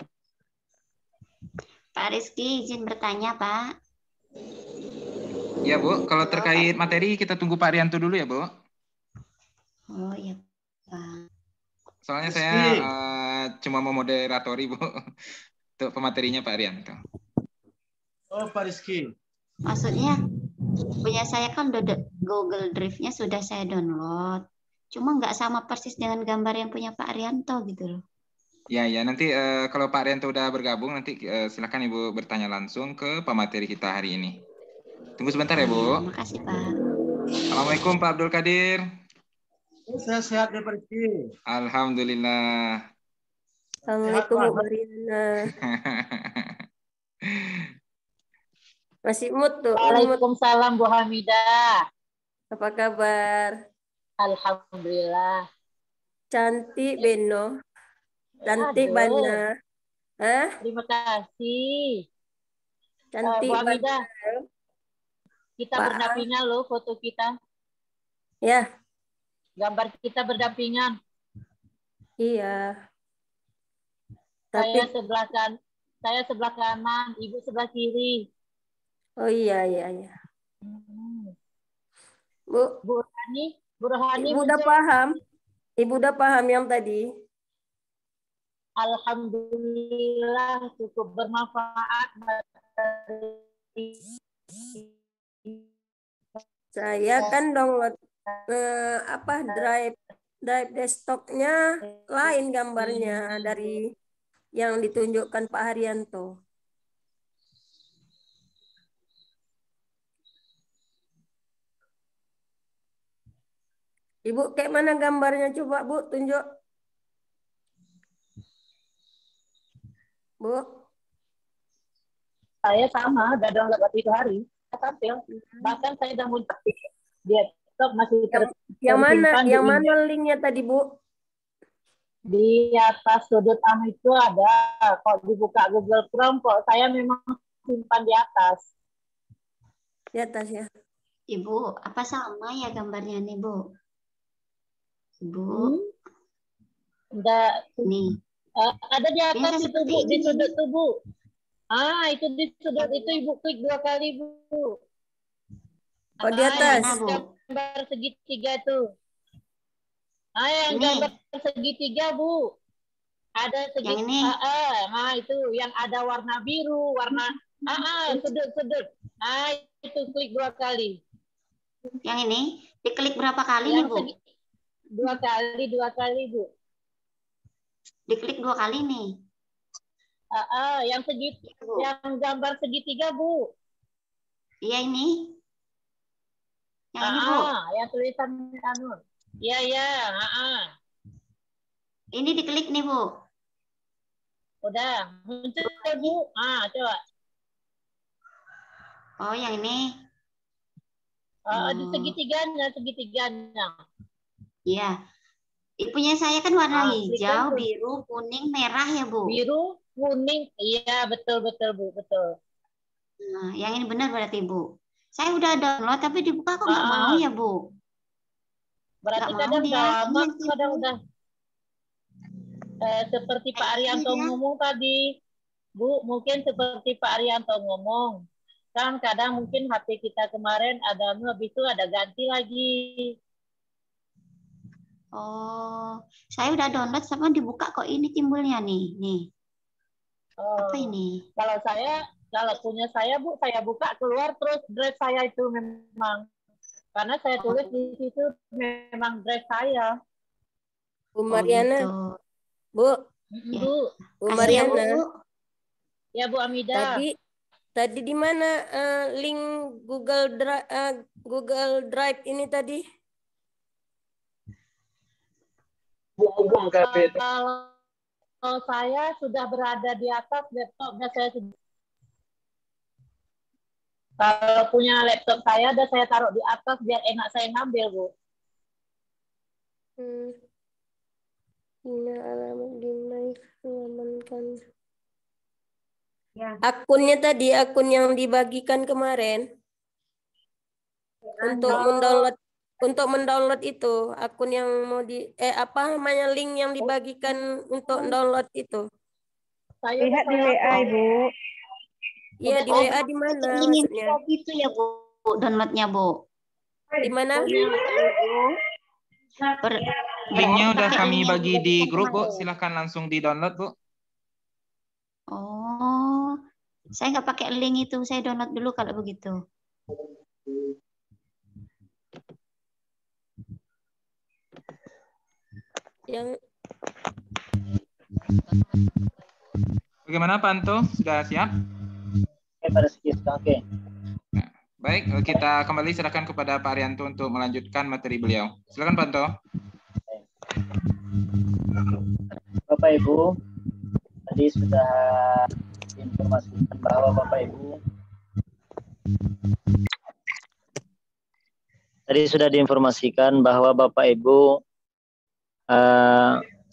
Pak Rizky izin bertanya, Pak. Ya, Bu. Kalau terkait materi kita tunggu Pak Rianto dulu ya, Bu. Oh iya, Pak. Soalnya saya cuma memoderatori, Bu. Untuk pematerinya Pak Rianto. Oh, Pak Rizky. Maksudnya punya saya kan Google Drive-nya sudah saya download. Cuma nggak sama persis dengan gambar yang punya Pak Arianto gitu loh. Ya, nanti kalau Pak Rianto udah bergabung, nanti silakan Ibu bertanya langsung ke pemateri kita hari ini. Tunggu sebentar ya, Bu. Terima kasih, Pak. Assalamualaikum, Pak Abdul Qadir. Sehat ya, Pak Rizky. Alhamdulillah. Assalamualaikum, Bu Mariana. Masih mood tuh. Waalaikumsalam, Bu Hamidah. Apa kabar? Alhamdulillah. Cantik, Beno. Cantik, Bana. Hah? Terima kasih. Cantik, Bu Hamidah. Kita Pak. berdampingan loh foto kita. Ya. Gambar kita berdampingan. Iya. Saya sebelah kanan, Ibu sebelah kiri. Oh iya. Bu Rohani Ibu udah paham? Ibu udah paham yang tadi? Alhamdulillah cukup bermanfaat. Saya kan download drive desktopnya lain gambarnya dari yang ditunjukkan Pak Haryanto. Ibu kayak mana gambarnya, coba Bu tunjuk. Bu. Saya sama, udah download waktu itu hari. Tampil. Bahkan saya udah muncul di desktop masih Yang mana linknya tadi, Bu? Di atas sudut anu itu ada. Kalau dibuka Google Chrome, kok saya memang simpan di atas. Di atas ya. Ibu, apa sama ya gambarnya nih, Bu? Bu. Enggak. Nih. Ada di atas itu, Bu, di sudut tubuh. Itu di sudut itu Ibu klik 2 kali, Bu. Oh, di atas. Gambar segitiga tuh. Yang gambar segitiga, Bu. Ada segitiga. Itu yang ada warna biru, warna sudut-sudut. Itu klik 2 kali. Yang ini diklik berapa kali nih, Bu? 2 kali, Bu. Diklik 2 kali nih. Yang gambar segitiga, Bu. Iya ini. Yang ini, Bu. Yang tulisan anu. Iya. Ini diklik nih, Bu. Udah, muncul, Bu. Coba. Oh, yang ini. Di segitiganya. Iya. Punya saya kan warna hijau, biru, kuning, merah ya, Bu. Biru, kuning. Iya, betul, Bu. Betul. Nah, yang ini benar berarti, Bu. Saya udah download, tapi dibuka kok nggak mau ya, Bu. Berarti kadang udah seperti Pak Arianto ngomong tadi. Bu, mungkin seperti Pak Arianto ngomong. Kan kadang mungkin HP kita kemarin ada habis itu ada ganti lagi. Oh, saya udah download sama dibuka kok ini timbulnya nih. Apa ini? Kalau punya saya, Bu, saya buka keluar terus drive saya itu memang. Karena saya tulis di situ memang drive saya. Bu Mariana. Gitu. Bu. Bu Mariana. Ya, Bu. Ya, Bu Amida. Tadi di mana link Google Drive ini tadi? Kalau saya sudah berada di atas laptopnya kalau punya laptop saya udah saya taruh di atas biar enak saya ngambil, Bu. Ini alamat di amankan. Akunnya tadi, akun yang dibagikan kemarin untuk mendownload itu, akun yang mau apa namanya, link yang dibagikan untuk download itu. Lihat di WA, Ibu. Iya, di WA di mana maksudnya? Gitu ya, Bu. Downloadnya, Bu. Di mana? Linknya udah kami bagi di grup, Bu. Silahkan langsung di-download, Bu. Oh, saya nggak pakai link itu. Saya download dulu kalau begitu. Yang Bagaimana Pak Anto? Sudah siap? Oke. Nah, baik, kita kembali silakan kepada Pak Arianto untuk melanjutkan materi beliau. Silakan Pak Anto. Bapak Ibu, tadi sudah diinformasikan bahwa Bapak Ibu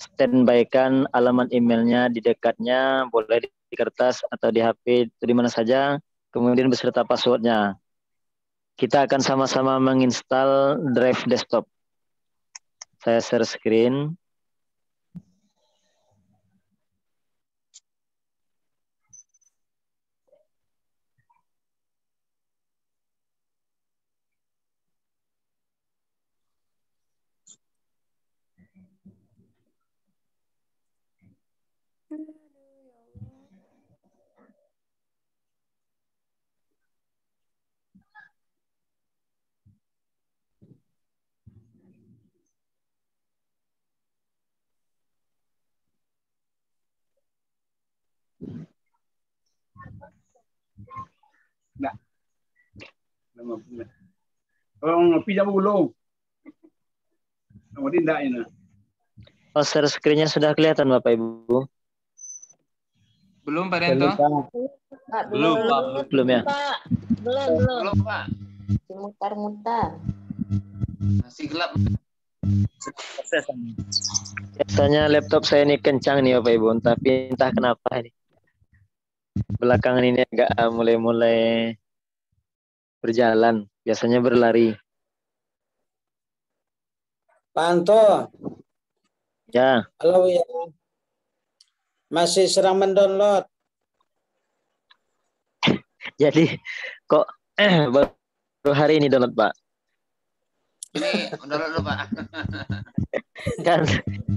standby-kan alamat emailnya di dekatnya, boleh di kertas atau di HP, di mana saja, kemudian beserta passwordnya. Kita akan sama-sama menginstal Drive Desktop. Saya share screen. Enggak. Kalau ngopi jam belum. Kamu tidak ini. Oh, share screen-nya sudah kelihatan Bapak Ibu? Belum Pak Arianto? Belum, Pak. Belum ya? Belum, Pak. Mutar-mutar. Masih gelap. Biasanya laptop saya ini kencang nih Bapak Ibu, tapi entah kenapa ini. Belakangan ini agak mulai berjalan, biasanya berlari. Pak Anto. Ya. Halo ya. Masih serang mendownload. Jadi kok baru hari ini download Pak? Ini download dulu Pak. Kan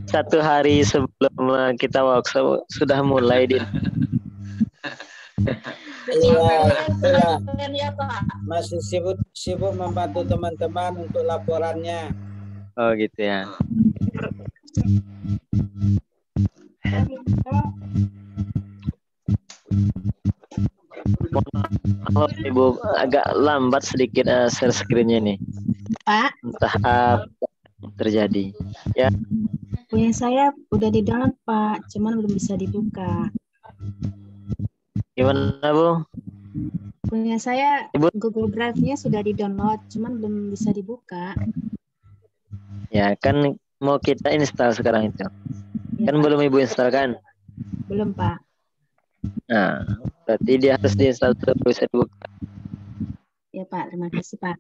1 hari sebelum kita workshop sudah mulai di. Iya, masih sibuk membantu teman-teman untuk laporannya. Oh gitu ya. Oh, Ibu agak lambat sedikit share screen-nya nih. Pak, Entah apa terjadi. Ya. punya saya udah di-download, Pak, cuman belum bisa dibuka. Gimana Bu? Punya saya Ibu? Google Drive-nya sudah di-download, cuman belum bisa dibuka. Ya kan mau kita install sekarang itu. Ya, Kan Pak. belum Ibu install kan? Belum, Pak. Nah, berarti dia harus diinstal terus bisa dibuka. Ya, Pak. Terima kasih, Pak.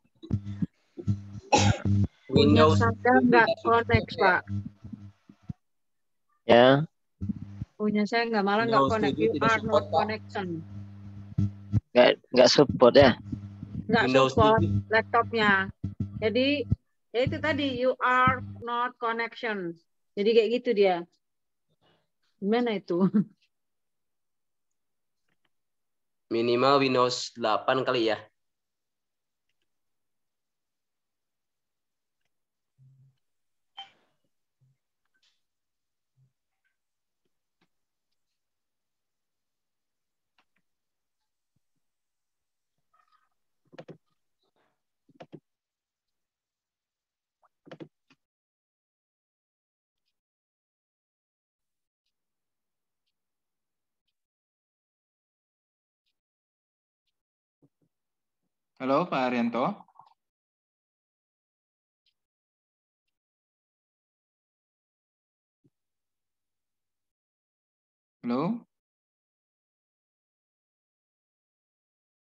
Windows saya nggak connect, Pak. Ya. Punya saya nggak Windows connect. 7 You tidak are support, not Pak. connection. Nggak support ya? Nggak Windows support 7. laptopnya. Jadi ya itu tadi you are not connection. Jadi kayak gitu dia. Gimana itu? Minimal Windows 8 kali ya. Halo Pak Arianto. Halo.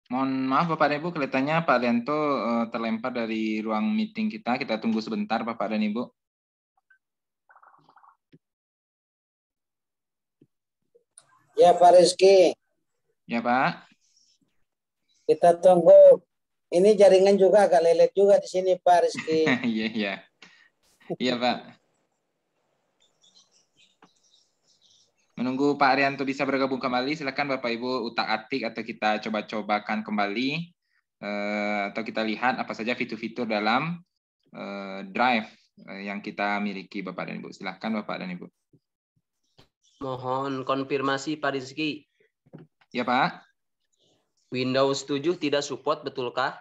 Mohon maaf Bapak dan Ibu, kelihatannya Pak Lianto terlempar dari ruang meeting kita. Kita tunggu sebentar Bapak dan Ibu. Ya Pak Rizky. Ya Pak. Kita tunggu. Ini jaringan juga agak lelet juga di sini Pak Rizky. Iya, iya. Iya Pak. Menunggu Pak Arianto bisa bergabung kembali, silakan Bapak Ibu utak-atik atau kita coba-cobakan kembali atau kita lihat apa saja fitur-fitur dalam Drive yang kita miliki Bapak dan Ibu. Silakan Bapak dan Ibu. Mohon konfirmasi Pak Rizky. Ya Pak. Windows 7 tidak support, betulkah?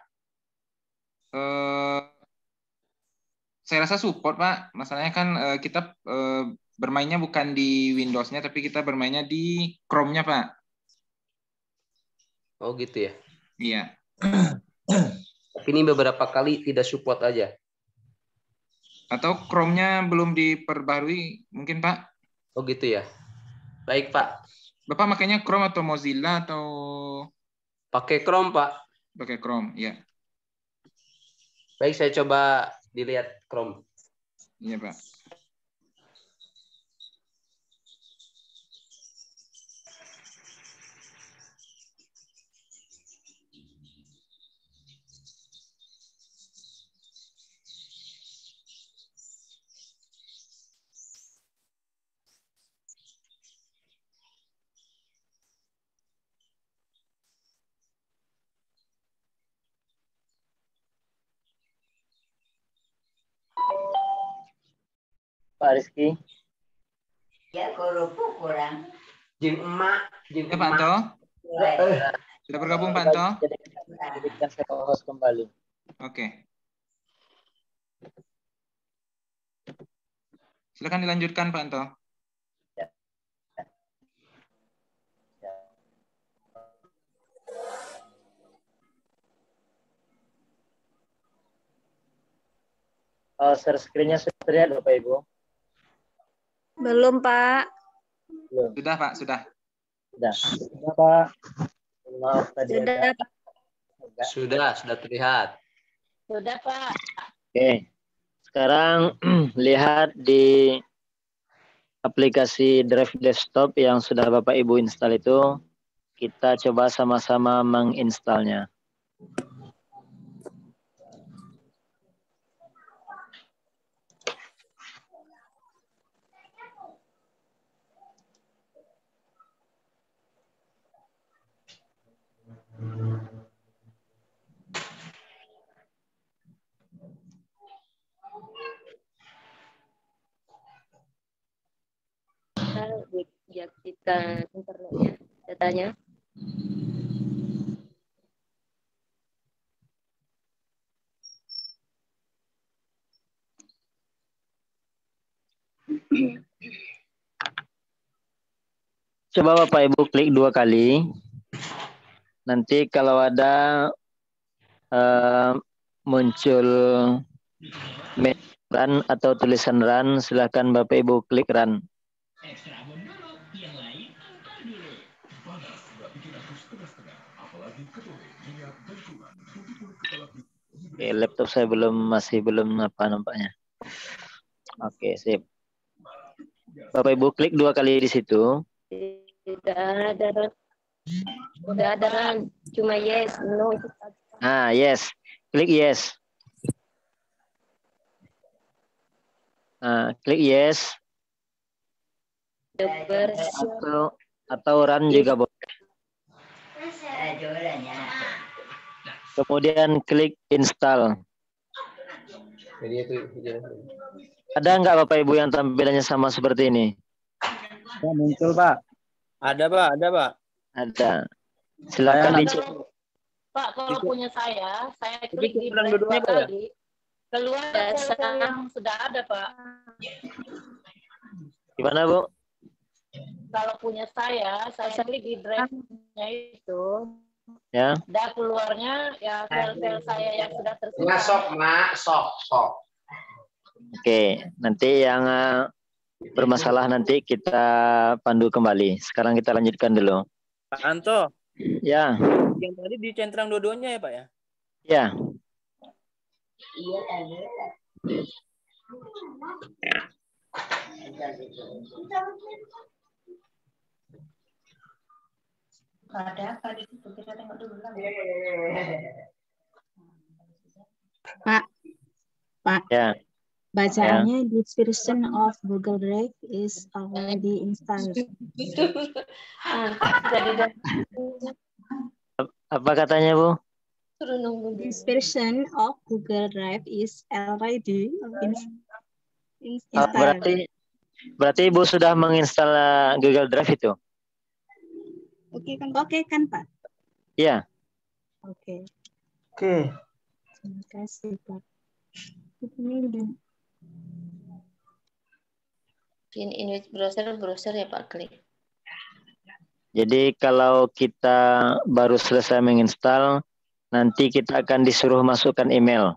Saya rasa support Pak. Masalahnya kan kita bermainnya bukan di Windows-nya, tapi kita bermainnya di Chrome-nya Pak. Oh gitu ya? Iya. Tapi ini beberapa kali tidak support aja. Atau Chrome-nya belum diperbarui mungkin Pak? Oh gitu ya? Baik Pak. Bapak makanya Chrome atau Mozilla atau? Pakai Chrome Pak. Pakai Chrome, ya. Baik, saya coba dilihat Chrome. Iya Pak. Pak Rizky. Ya, kerupuk kurang. Jeng emak, jeng ya, Pak Anto. Sudah bergabung Pak Anto? Jadikan saya host kembali. Oke. Silakan dilanjutkan Pak Anto. Share screen-nya sudah terlihat Bapak Ibu? Belum, Pak. Belum. Sudah Pak, sudah. Sudah Pak. Maaf tadi Sudah, Pak. Sudah terlihat. Sudah Pak. Oke. Sekarang lihat di aplikasi Drive Desktop yang sudah Bapak Ibu install itu, kita coba sama-sama menginstalnya. Kita internetnya, datanya. Coba Bapak Ibu klik 2 kali. Nanti kalau ada muncul run atau tulisan run, silakan Bapak Ibu klik run. Oke, laptop saya masih belum apa nampaknya. Oke, sip. Bapak Ibu klik 2 kali di situ. Udah ada run. Cuma yes, no. Ah, yes. Klik yes. Klik yes. Atau run juga boleh. Kemudian klik install. Ada nggak Bapak Ibu yang tampilannya sama seperti ini? Ya, muncul Pak. Ada Pak, ada Pak. Ada. Silakan dicoba. Pak, kalau punya saya klik di dua dua Pak, ya? kali. Keluar sel yang sudah ada Pak. Gimana Bu? Kalau punya saya klik di drive-nya itu. Ya. Dan keluarnya ya file-file saya yang sudah tersimpan. Masuk, Mak. Sok. Oke, nanti yang bermasalah nanti kita pandu kembali. Sekarang kita lanjutkan dulu. Pak Anto. Ya. Yang tadi dicentrang dua-duanya ya Pak ya? Ya. Iya ada. Ada apa di situ? Kita tengok dulu lah. Pak. Ya. Bacaannya this version of Google Drive is already installed. Apa katanya, Bu? This version of Google Drive is already installed. Berarti Ibu sudah menginstal Google Drive itu? Oke kan Pak? Iya. Oke. Oke. Terima kasih Pak. In which browser ya Pak, klik. Jadi kalau kita baru selesai menginstal, nanti kita akan disuruh masukkan email.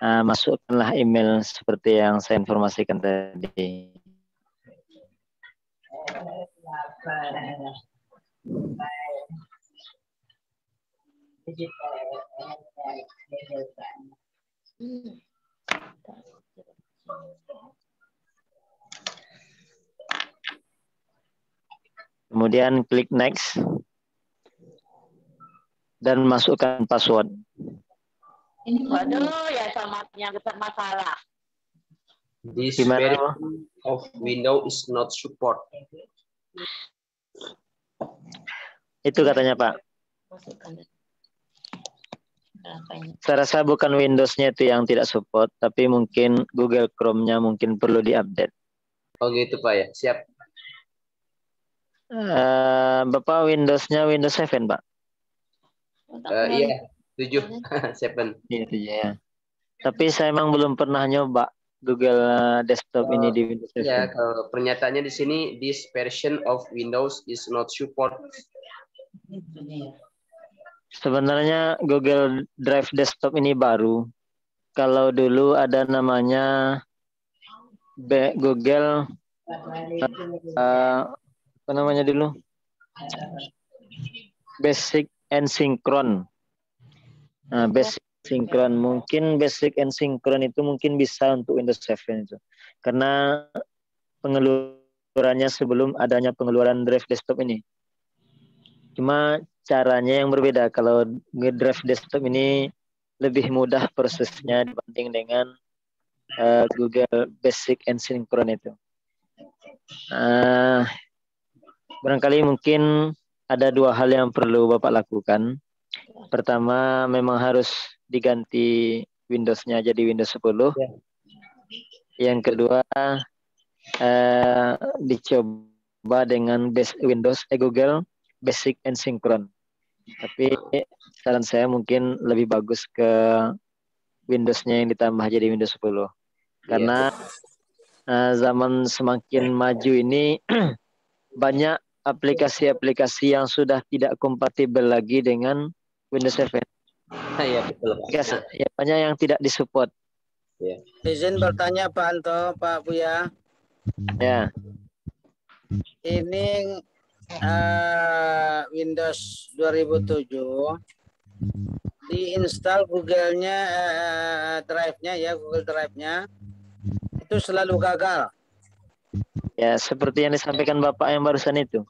Nah, masukkanlah email seperti yang saya informasikan tadi. Kemudian klik next dan masukkan password. Waduh, ya sama yang masalah. This Gimana, version of Windows is not support. Itu katanya Pak. Saya rasa bukan Windows-nya itu yang tidak support, tapi mungkin Google Chrome-nya mungkin perlu diupdate. Oh gitu Pak ya, siap. Bapak Windows-nya Windows 7 Pak? Iya, 7. 7. Iya, 7 ya. Tapi saya emang belum pernah nyoba Google Desktop ini di Windows 7. Ya, kalau pernyataannya di sini, this version of Windows is not support. Sebenarnya Google Drive Desktop ini baru. Kalau dulu ada namanya Google apa namanya dulu? Basic and Synchron. Nah, Basic Synchron, mungkin Basic and Synchron itu mungkin bisa untuk Windows 7 itu. Karena pengeluarannya sebelum adanya pengeluaran Drive Desktop ini. Cuma caranya yang berbeda. Kalau Drive Desktop ini lebih mudah prosesnya dibanding dengan Google Basic and Synchron itu. Barangkali mungkin ada dua hal yang perlu Bapak lakukan. Pertama, memang harus diganti Windows-nya jadi Windows 10. Yang kedua, dicoba dengan Google Basic and Synchron. Tapi saran saya mungkin lebih bagus ke Windows-nya yang ditambah jadi Windows 10. Karena zaman semakin maju ini banyak aplikasi-aplikasi yang sudah tidak kompatibel lagi dengan Windows 7. Iya, betul. Ya, banyak yang tidak disupport. Ya. Izin bertanya Pak Anto, Pak Buya. Ya. Ini Windows 2007 diinstal Google-nya, Drive-nya ya, Google Drive-nya itu selalu gagal. Ya, seperti yang disampaikan Bapak yang barusan itu.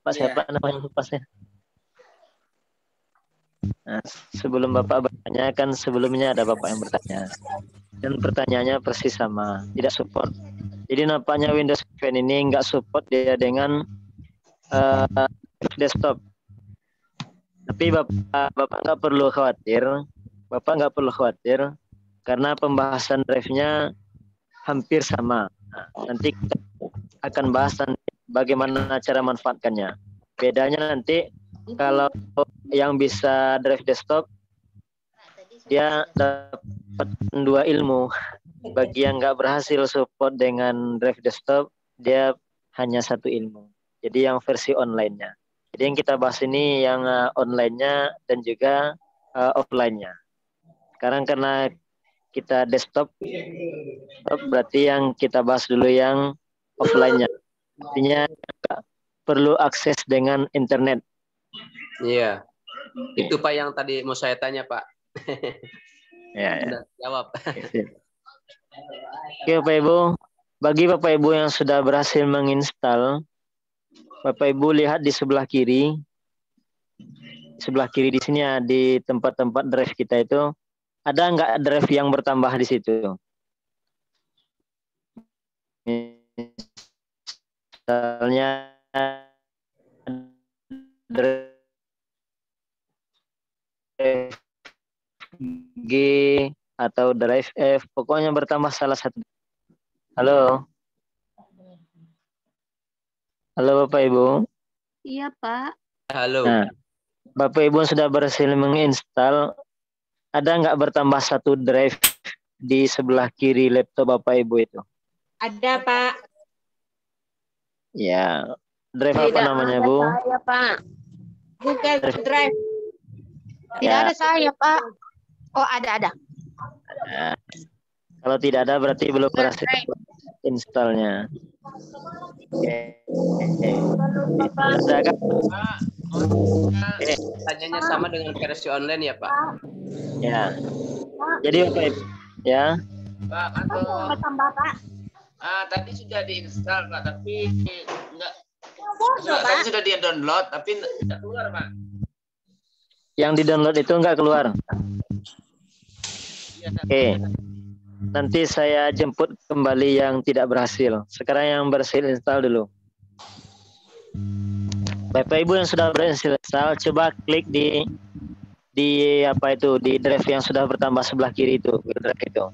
Pak siapa namanya Pasnya? Nah, sebelum Bapak bertanya kan sebelumnya ada Bapak yang bertanya. Dan pertanyaannya persis sama, tidak support. Jadi nampaknya Windows 7 ini nggak support dia dengan desktop. Tapi Bapak nggak perlu khawatir. Bapak nggak perlu khawatir karena pembahasan drive-nya hampir sama. Nah, nanti kita akan bahas bagaimana cara manfaatkannya. Bedanya nanti kalau yang bisa drive desktop dia dapat 2 ilmu. Bagi yang nggak berhasil support dengan drive desktop, dia hanya 1 ilmu. Jadi yang versi online-nya. Jadi yang kita bahas ini yang online-nya dan juga offline-nya. Sekarang karena kita desktop, berarti yang kita bahas dulu yang offline-nya. Artinya perlu akses dengan internet. Iya. Itu Pak yang tadi mau saya tanya Pak. Ya, ya. Sudah jawab. Oke Bapak Ibu, bagi Bapak Ibu yang sudah berhasil menginstal, Bapak Ibu lihat di sebelah kiri. Sebelah kiri di sini ya, di tempat-tempat drive kita itu ada nggak drive yang bertambah di situ? Misalnya drive G atau drive F, pokoknya bertambah salah satu. Halo, halo Bapak Ibu. Iya, Pak. Halo. Nah, Bapak Ibu sudah berhasil menginstal, ada nggak bertambah satu drive di sebelah kiri laptop Bapak Ibu itu? Ada Pak. Ya, drive apa namanya Bu? Saya Pak. Google Drive. Tidak Ya. ada saya, Pak. Oh, ada. Nah, kalau tidak ada berarti belum berhasil installnya. Oke. Sudah kan? Tanyanya sama dengan versi online ya Pak? Ya. Jadi Bapak Ibu, ya. Pak, atau tambah, Pak. tadi sudah diinstal Pak, tapi enggak. Tadi sudah dia download, tapi tidak keluar Pak. Yang di-download itu enggak keluar. Oke. Nanti saya jemput kembali yang tidak berhasil. Sekarang yang berhasil install dulu. Bapak Ibu yang sudah berhasil install, coba klik di apa itu, di drive yang sudah bertambah sebelah kiri itu, drive itu.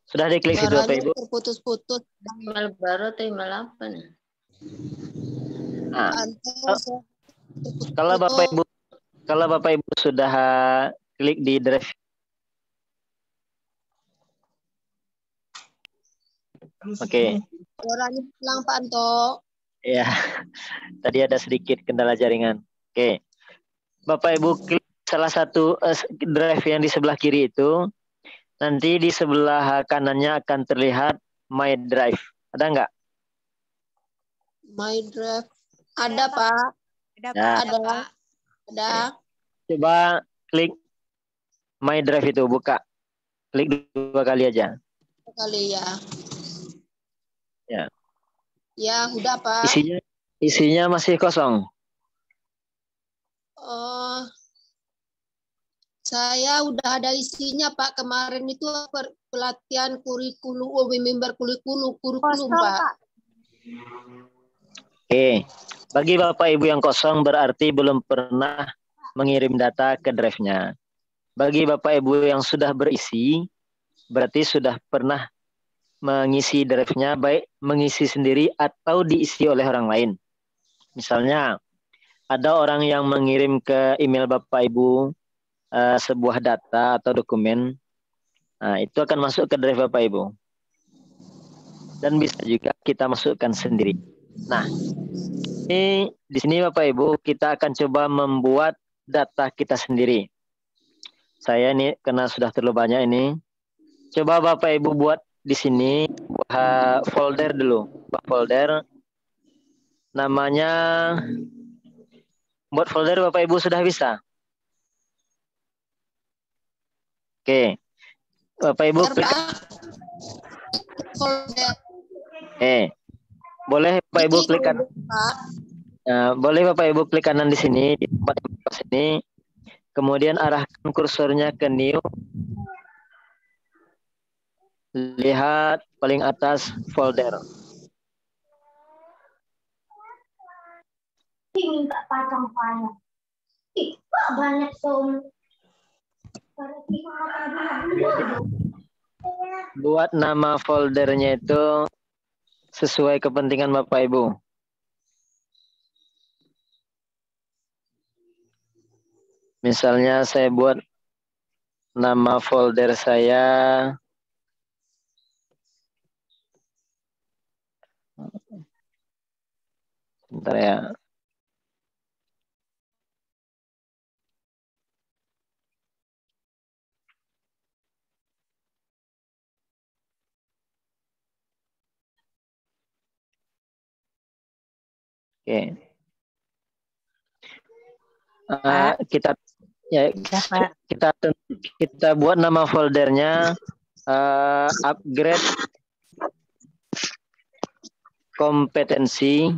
Sudah diklik situ Bapak Ibu? Terputus-putus. Email baru atau email apa nih? Nah, kalau Bapak Ibu sudah klik di drive, oke. Suaranya hilang Pak Anto. Ya, tadi ada sedikit kendala jaringan. Oke, Bapak Ibu klik salah satu drive yang di sebelah kiri itu, nanti di sebelah kanannya akan terlihat My Drive. Ada nggak? My Drive. Ada Pak. Ada. Coba klik My Drive itu, buka. Klik 2 kali aja. Kali ya. Ya. Ya, udah Pak. Isinya masih kosong. Saya udah ada isinya Pak. Kemarin itu pelatihan kurikulum, member kurikulum Pak. Oke. Bagi Bapak Ibu yang kosong berarti belum pernah mengirim data ke drive-nya. Bagi Bapak Ibu yang sudah berisi, berarti sudah pernah mengisi drive-nya, baik mengisi sendiri atau diisi oleh orang lain. Misalnya, ada orang yang mengirim ke email Bapak Ibu sebuah data atau dokumen, nah, itu akan masuk ke drive Bapak Ibu. Dan bisa juga kita masukkan sendiri. Nah, di sini Bapak Ibu kita akan coba membuat data kita sendiri. Saya ini karena sudah terlalu banyak ini, coba Bapak Ibu buat di sini folder dulu, folder. Namanya buat folder Bapak Ibu sudah bisa. Oke, Bapak Ibu klik. Boleh Bapak Ibu klik kanan. Boleh Bapak Ibu klik kanan di sini, di tempat ini. Kemudian arahkan kursornya ke new. Lihat paling atas folder. Minta pasang banyak. Banyak tuh. Buat nama foldernya itu sesuai kepentingan Bapak Ibu. Misalnya saya buat nama folder saya bentar ya. Oke. kita kita buat nama foldernya upgrade kompetensi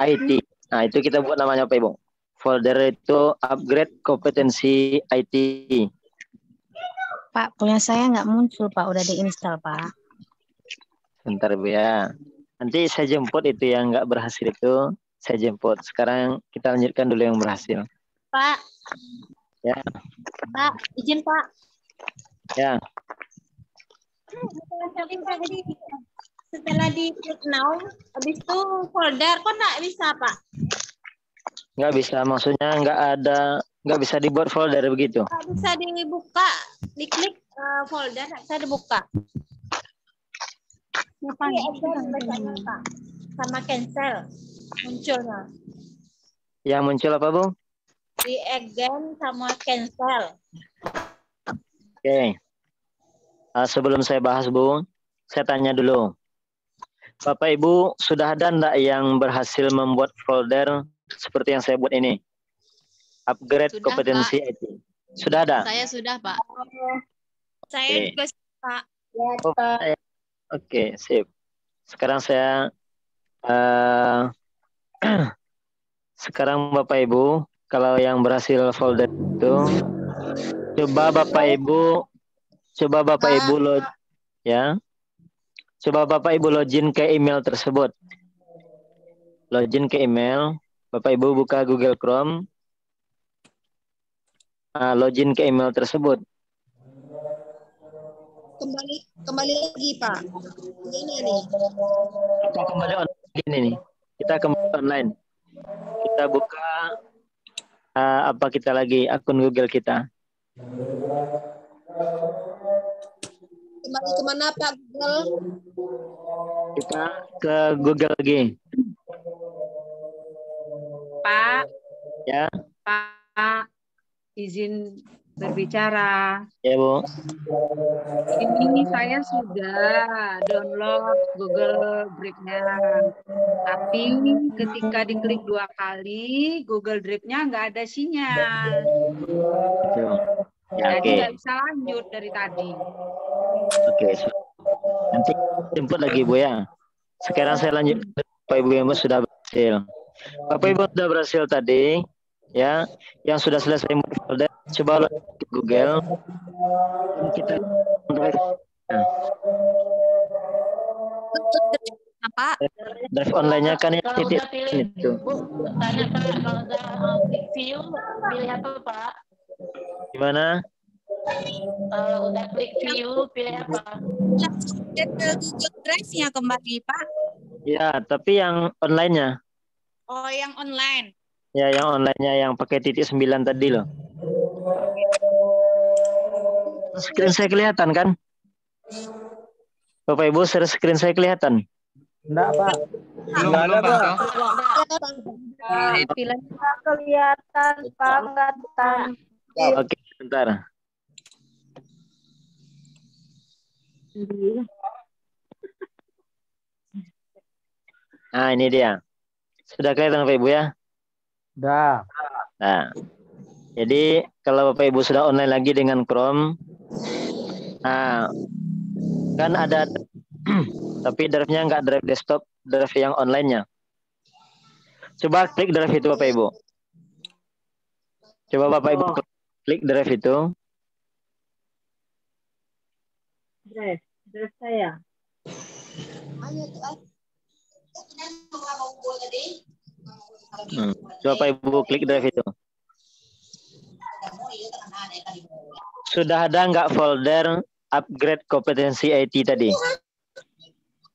IT. Nah, itu kita buat namanya apa, Ibu? Folder itu upgrade kompetensi IT. Pak, punya saya nggak muncul, Pak. Udah diinstal, Pak. Bentar, Bu ya. Nanti saya jemput itu yang nggak berhasil itu. Saya jemput. Sekarang kita lanjutkan dulu yang berhasil. Pak. Ya. Pak, izin Pak. Ya. Setelah di click now, habis itu folder, kok nggak bisa, Pak? Nggak bisa, maksudnya nggak bisa dibuat folder begitu. Nggak bisa dibuka, diklik folder, nggak bisa dibuka. Bacanya, Pak. Sama cancel, munculnya. Yang muncul apa, Bu? Di again sama cancel. Oke. Sebelum saya bahas, Bu, saya tanya dulu. Bapak Ibu sudah ada enggak yang berhasil membuat folder seperti yang saya buat ini? Upgrade Sudah, kompetensi Pak. IT. Sudah ada? Saya sudah, Pak. Saya Oke. juga, Pak. Oh, Oke, sip. Sekarang saya sekarang Bapak Ibu, kalau yang berhasil folder itu, coba Bapak Ibu ya. Coba Bapak Ibu login ke email tersebut. Login ke email, Bapak Ibu buka Google Chrome. Login ke email tersebut. Kembali lagi, Pak. Ini nih. Kita kembali online nih. Kita kembali online. Kita buka apa kita lagi akun Google kita. Kembali kemana, Pak Google? Kita ke Google lagi. Pak. Ya. Pak, izin berbicara. Ya, Bu. Ini saya sudah download Google Drive-nya. Tapi ketika diklik 2 kali, Google Drive-nya nggak ada sinyal. Ya, Jadi oke. nggak bisa lanjut dari tadi. Oke. Nanti jemput lagi, Bu ya. Sekarang saya lanjut. Bapak Ibu yang sudah berhasil. Bapak Ibu sudah berhasil tadi, ya. Yang sudah selesai folder, coba ke Google. Kita Apa? drive online-nya kan yang Kalau titik udah pilih, itu. Bu, tanya Pak, kalau udah klik view, pilih apa Pak? Gimana? Kalau udah klik view, pilih apa? Ke Google Drive-nya kembali, Pak. Ya, tapi yang online-nya. Oh, yang online. Ya, yang online-nya yang pakai titik 9 tadi loh. Screen saya kelihatan kan? Bapak Ibu, screen saya kelihatan? Enggak, Pak. Belum, Pak. Pilihannya kelihatan, Pak, enggak tahu. Oke, sebentar. Nah, ini dia. Sudah kelihatan Bapak Ibu ya? Sudah. Nah, jadi kalau Bapak Ibu sudah online lagi dengan Chrome, nah, kan ada, tapi drive-nya nggak drive desktop, drive yang online-nya. Coba klik drive itu Bapak Ibu. Coba Bapak Ibu klik drive itu. Drive saya. Coba Bapak Ibu klik drive itu. Sudah ada nggak folder upgrade kompetensi IT tadi?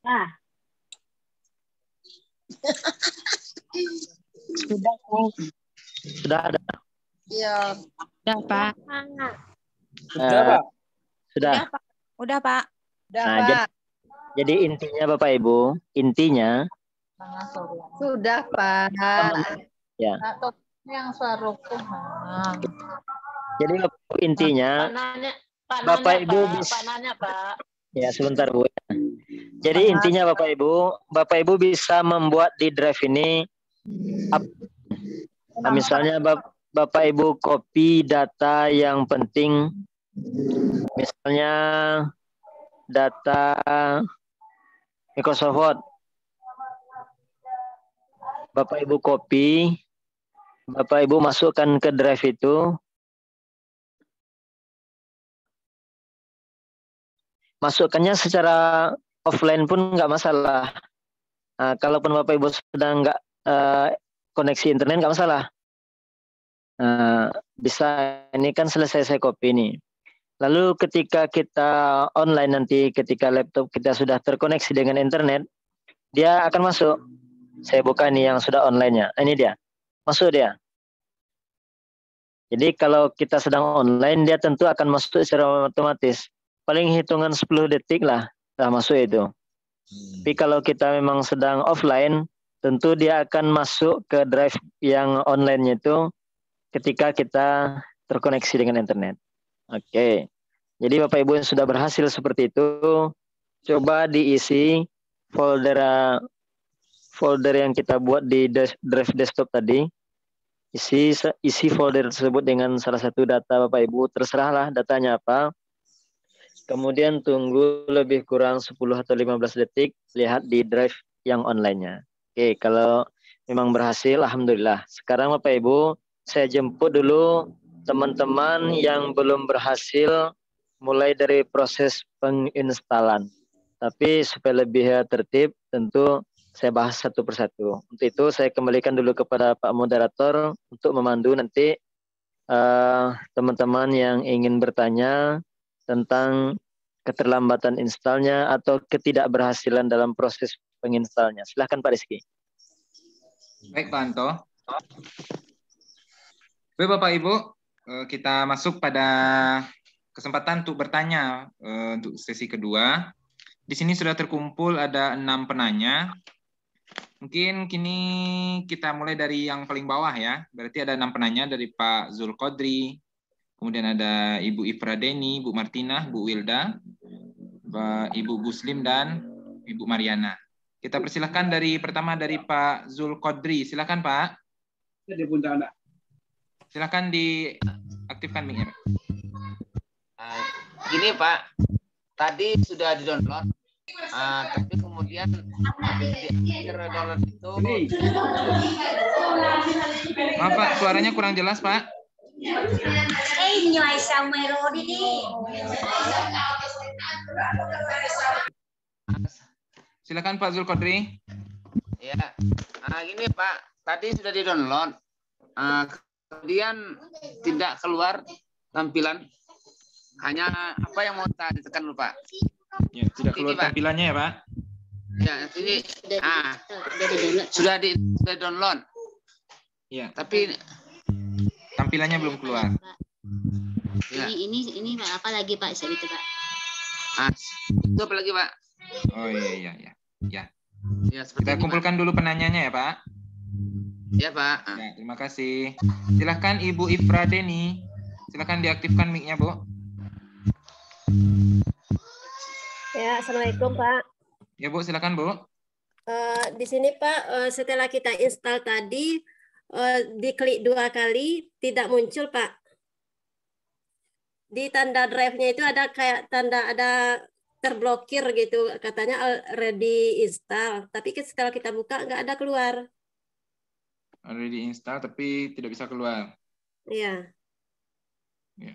Nah. Sudah ada. Iya. Sudah, Pak. Sudah, Pak. Sudah. Udah, Pak. Nah, jadi intinya Bapak Ibu, intinya Sudah Pak. ya. Yang suara Jadi intinya Bapak Ibu bisa ya sebentar Bu. Jadi intinya Bapak Ibu bisa membuat di drive ini Misalnya Bapak Ibu copy data yang penting, misalnya data Microsoft Word. Bapak Ibu copy, Bapak Ibu masukkan ke drive itu. Masukkannya secara offline pun nggak masalah. Nah, kalaupun Bapak Ibu sedang nggak koneksi internet nggak masalah. Bisa, ini kan selesai saya copy nih. Lalu ketika kita online nanti, ketika laptop kita sudah terkoneksi dengan internet, dia akan masuk. Saya buka nih yang sudah online-nya. Ini dia, masuk dia. Jadi kalau kita sedang online, dia tentu akan masuk secara otomatis. Paling hitungan 10 detik lah, sudah masuk itu. Tapi kalau kita memang sedang offline, tentu dia akan masuk ke drive yang online itu ketika kita terkoneksi dengan internet. Oke. Jadi Bapak Ibu yang sudah berhasil seperti itu, coba diisi folder yang kita buat di drive desktop tadi. Isi folder tersebut dengan salah satu data Bapak Ibu, terserahlah datanya apa. Kemudian tunggu lebih kurang 10 atau 15 detik, lihat di drive yang online-nya. Oke, kalau memang berhasil, alhamdulillah. Sekarang Bapak Ibu, saya jemput dulu teman-teman yang belum berhasil mulai dari proses penginstalan. Tapi supaya lebih tertib, tentu saya bahas satu persatu. Untuk itu saya kembalikan dulu kepada Pak Moderator untuk memandu nanti teman-teman yang ingin bertanya tentang keterlambatan installnya atau ketidakberhasilan dalam proses penginstalnya. Silahkan Pak Rizky. Baik Pak Anto. Baik Bapak Ibu, kita masuk pada kesempatan untuk bertanya untuk sesi kedua. Di sini sudah terkumpul ada 6 penanya. Mungkin kini kita mulai dari yang paling bawah ya. Berarti ada 6 penanya dari Pak Zulkodri, kemudian ada Ibu Ifradeni, Bu Martina, Bu Wilda, Ibu Buslim, dan Ibu Mariana. Kita persilahkan pertama dari Pak Zulkodri. Silakan Pak. Silakan diaktifkan mic-nya. Gini Pak, tadi sudah di-download, tapi kemudian di download itu. Maaf Pak, suaranya kurang jelas Pak. Silakan Pak Zulkodri. Ya, gini Pak, tadi sudah di-download, kemudian tidak keluar tampilan. Hanya apa yang mau ditekan dulu Pak? Ya, tidak keluar tampilannya ya Pak? Ya, ini sudah di-download. Ya. Tapi tampilannya belum keluar. Ya. Ini apa lagi Pak? Itu Pak. Itu apa lagi Pak? Oh iya. Ya. Ya, kita kumpulkan dulu penanyanya ya Pak. Ya Pak. Ya, terima kasih. Silahkan Ibu Ifradeni. Silahkan diaktifkan mic-nya Bu. Ya, Assalamualaikum Pak. Ya Bu, silakan Bu. Di sini Pak, setelah kita install tadi, diklik 2 kali, tidak muncul Pak. Di tanda drive-nya itu ada kayak tanda ada terblokir gitu, katanya already install. Tapi setelah kita buka nggak ada keluar. Already install tapi tidak bisa keluar. Iya. Ya.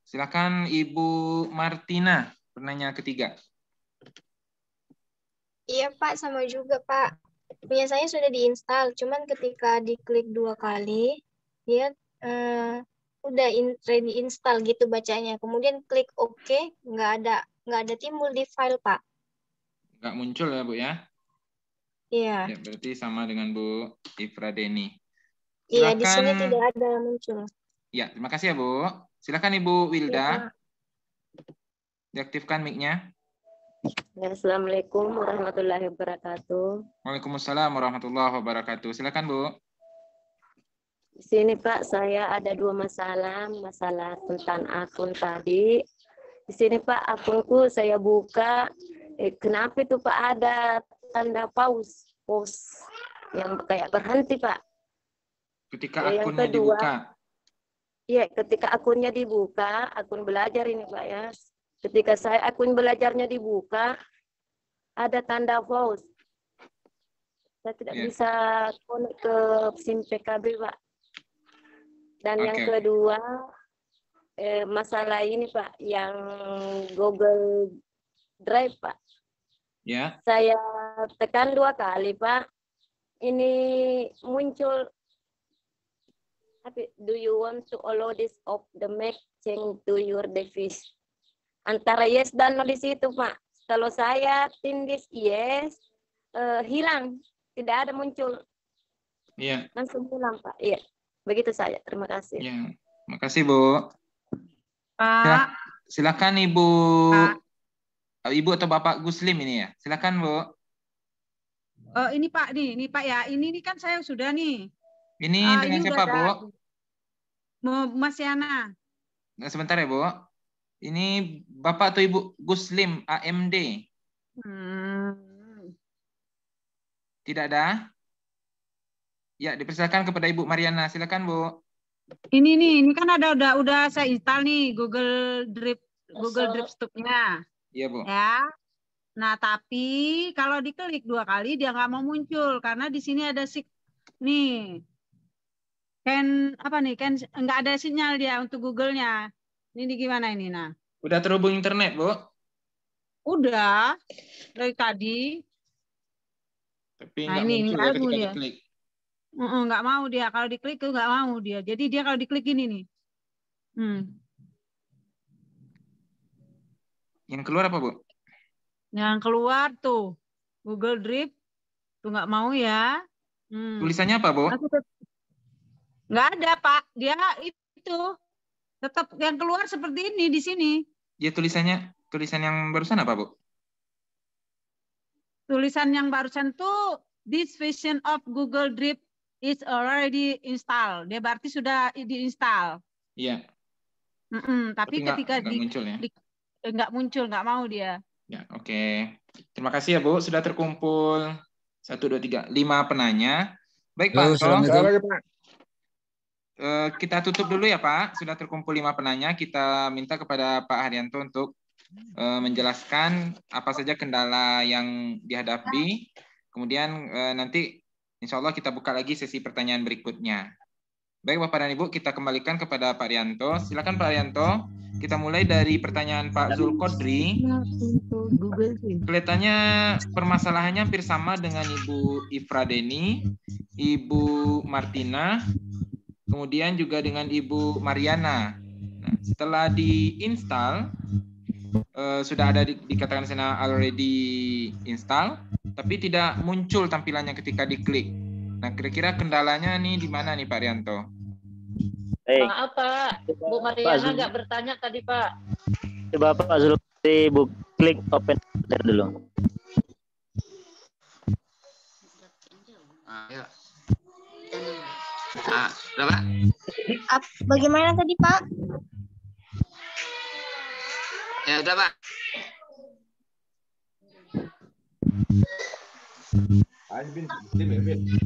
Silakan Ibu Martina, penanya ketiga. Iya Pak, sama juga Pak. Punya saya sudah diinstal, cuman ketika diklik 2 kali, dia udah ready install gitu bacanya. Kemudian klik OK, nggak ada timbul di file Pak. Nggak muncul ya Bu ya? Iya. Ya, berarti sama dengan Bu Ifradeni. Iya, di sini tidak ada muncul. Ya, terima kasih ya Bu. Silakan Ibu Wilda. Ya, diaktifkan mic-nya. Ya, Assalamualaikum warahmatullahi wabarakatuh. Waalaikumsalam warahmatullahi wabarakatuh. Silakan Bu. Di sini Pak, saya ada 2 masalah tentang akun tadi. Di sini Pak, akunku saya buka, kenapa itu Pak ada tanda pause? yang kayak berhenti, Pak. Ketika Yang akunnya kedua, dibuka. iya, ketika akunnya dibuka, akun belajar ini, Pak ya. Ketika saya akun belajarnya dibuka, ada tanda pause. Saya tidak bisa connect ke SIM PKB, Pak. Dan yang kedua, masalah ini, Pak, yang Google Drive, Pak. Ya. Saya tekan 2 kali, Pak. Ini muncul, do you want to allow this of the Mac change to your device? Antara yes dan no di situ, Pak. Kalau saya tindis yes, hilang. Tidak ada muncul. Iya. Langsung hilang, Pak. Iya. Begitu saya. Terima kasih. Ya. Makasih, Bu. Pak. Silakan Ibu. Ibu atau Bapak Guslim ini ya. Silakan, Bu. Ini Pak Pak ya. Ini kan saya sudah nih. Ini dengan siapa, Bu? Mas Yana. Sebentar ya, Bu. Ini Bapak atau Ibu Guslim AMD? Tidak ada? Ya, dipersilakan kepada Ibu Mariana. Silakan, Bu. Ini kan ada udah saya install nih Google Drive Stock-nya. Iya, Bu. Ya. Nah, tapi kalau diklik 2 kali dia nggak mau muncul karena di sini ada nih. Nggak ada sinyal dia untuk Google-nya. Ini gimana ini, nah? Udah terhubung internet, Bu? Udah. Dari tadi. Tapi nggak muncul ya ketika diklik. Nggak mau dia. Kalau diklik tuh nggak mau dia. Jadi dia kalau diklik ini nih. Yang keluar apa, Bu? Yang keluar tuh Google Drive tuh nggak mau ya. Tulisannya apa, Bu? Nggak ada, Pak. Dia itu tetap yang keluar seperti ini di sini. Ya, tulisan yang barusan apa, Bu? Tulisan yang barusan tuh this version of Google Drive is already installed. Dia berarti sudah diinstal. Iya. Tapi ketika muncul ya? Nggak muncul, nggak mau dia. Ya, oke. Terima kasih ya, Bu. Sudah terkumpul 1, 2, 3, 5 penanya. Baik, Pak Anto. Kita tutup dulu ya, Pak. Sudah terkumpul 5 penanya. Kita minta kepada Pak Haryanto untuk menjelaskan apa saja kendala yang dihadapi. Kemudian nanti insya Allah kita buka lagi sesi pertanyaan berikutnya. Baik, Bapak dan Ibu, kita kembalikan kepada Pak Haryanto. Silakan Pak Haryanto. Kita mulai dari pertanyaan Pak Zulkodri. Kelihatannya permasalahannya hampir sama dengan Ibu Ifradeni, Ibu Martina, kemudian juga dengan Ibu Mariana. Nah, setelah diinstal, sudah ada dikatakan sana already install, tapi tidak muncul tampilannya ketika diklik. Nah, kira-kira kendalanya nih di mana nih Pak Rianto? Maaf Pak, Bu Mariana nggak bertanya tadi Pak. Coba Pak Zulkifli klik open dulu. Udah Pak? Bagaimana tadi Pak? Ya udah Pak.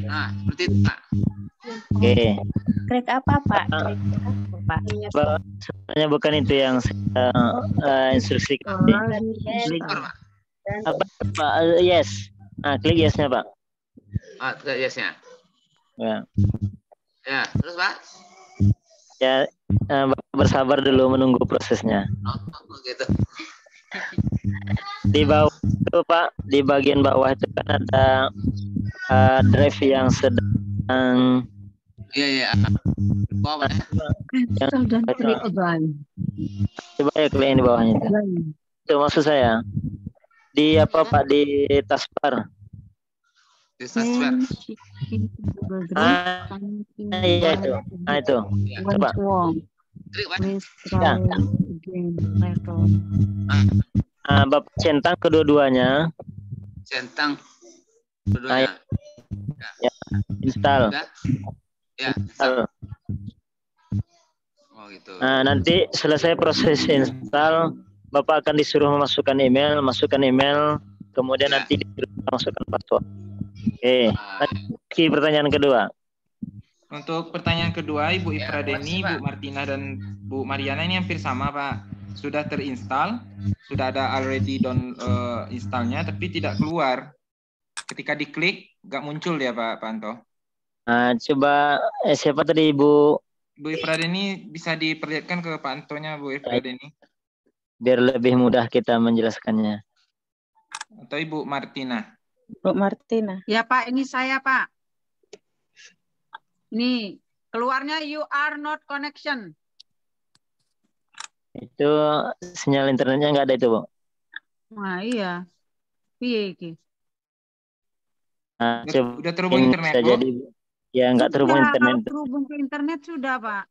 Nah, seperti itu Pak. Oke. Klik apa Pak? Sebenarnya bukan itu yang instruksi. Klik apa Pak? Yes. Nah, klik yes-nya Pak. Klik yes-nya. Ya. Ya, terus Pak? Ya, bersabar dulu menunggu prosesnya. Oh, gitu. Di bawah itu Pak, di bagian bawah itu kan ada drive yang sedang. Iya. Bawah ya. Coba ya klik yang di bawahnya itu. Itu maksud saya. Di apa Pak, di taskbar. Di taskbar. Iya itu. Nah itu. Coba. Bapak centang kedua-duanya. Centang kedua-duanya. Ya, install. Ya, install. Oh gitu. Nah, nanti selesai proses install, Bapak akan disuruh masukkan email, kemudian nanti disuruh masukkan password. Oke. Rizky, pertanyaan kedua. Untuk pertanyaan kedua, Ibu Ifradeni, Bu Martina, dan Bu Mariana ini hampir sama, Pak. Sudah terinstall, sudah ada already installnya, tapi tidak keluar. Ketika diklik, nggak muncul dia, Pak Anto. Nah, coba siapa tadi Ibu? Bu Ifradeni bisa diperlihatkan ke Pak Antonya, Bu Ifradeni. Biar lebih mudah kita menjelaskannya. Atau Ibu Martina. Bu Martina. Ya Pak, ini saya Pak. Nih, keluarnya you are not connection. Itu sinyal internetnya nggak ada itu, Bu. Nah, iya. Piye iki? Nah, udah terhubung internet, Bu? Jadi, ya nggak terhubung internet. Kalau terhubung ke internet sudah, Pak.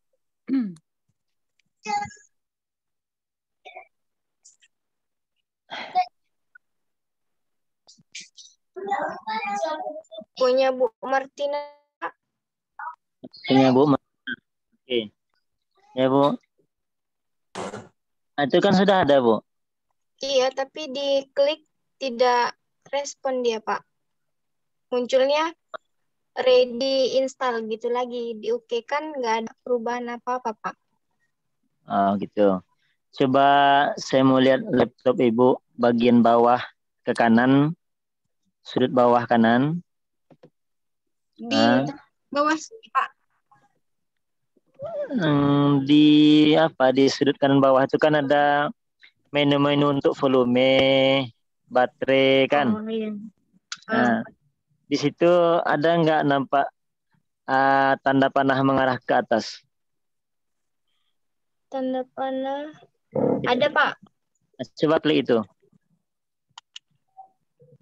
Punya Bu Martina. Punya Bu Martina. Oke. Ya, Bu. Nah, itu kan sudah ada, Bu. Iya, tapi diklik tidak respon dia, Pak. Munculnya ready install gitu lagi. Di OK kan nggak ada perubahan apa-apa, Pak. Oh, gitu. Coba saya mau lihat laptop Ibu bagian bawah ke kanan, sudut bawah kanan. Di bawah, Pak. Di apa, di sudut kanan bawah itu kan ada menu-menu untuk volume, baterai kan. Oh, iya. Nah, di situ ada nggak nampak tanda panah mengarah ke atas? Tanda panah ada, Pak. Coba klik itu.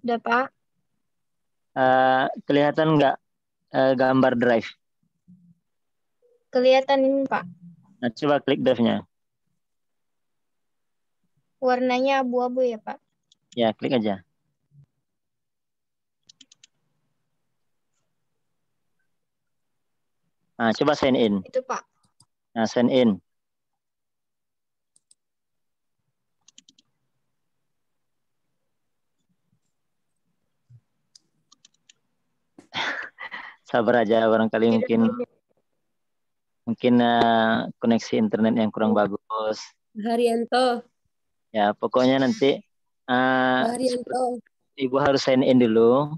Ada, Pak. Kelihatan nggak gambar drive? Kelihatan ini, Pak. Nah, coba klik drive-nya. Warnanya abu-abu ya, Pak? Ya, klik aja. Nah, coba sign in. Itu, Pak. Nah, sign in. Sabar aja, barangkali mungkin koneksi internet yang kurang bagus. Haryanto. Ya, pokoknya nanti Haryanto. Ibu harus sign in dulu.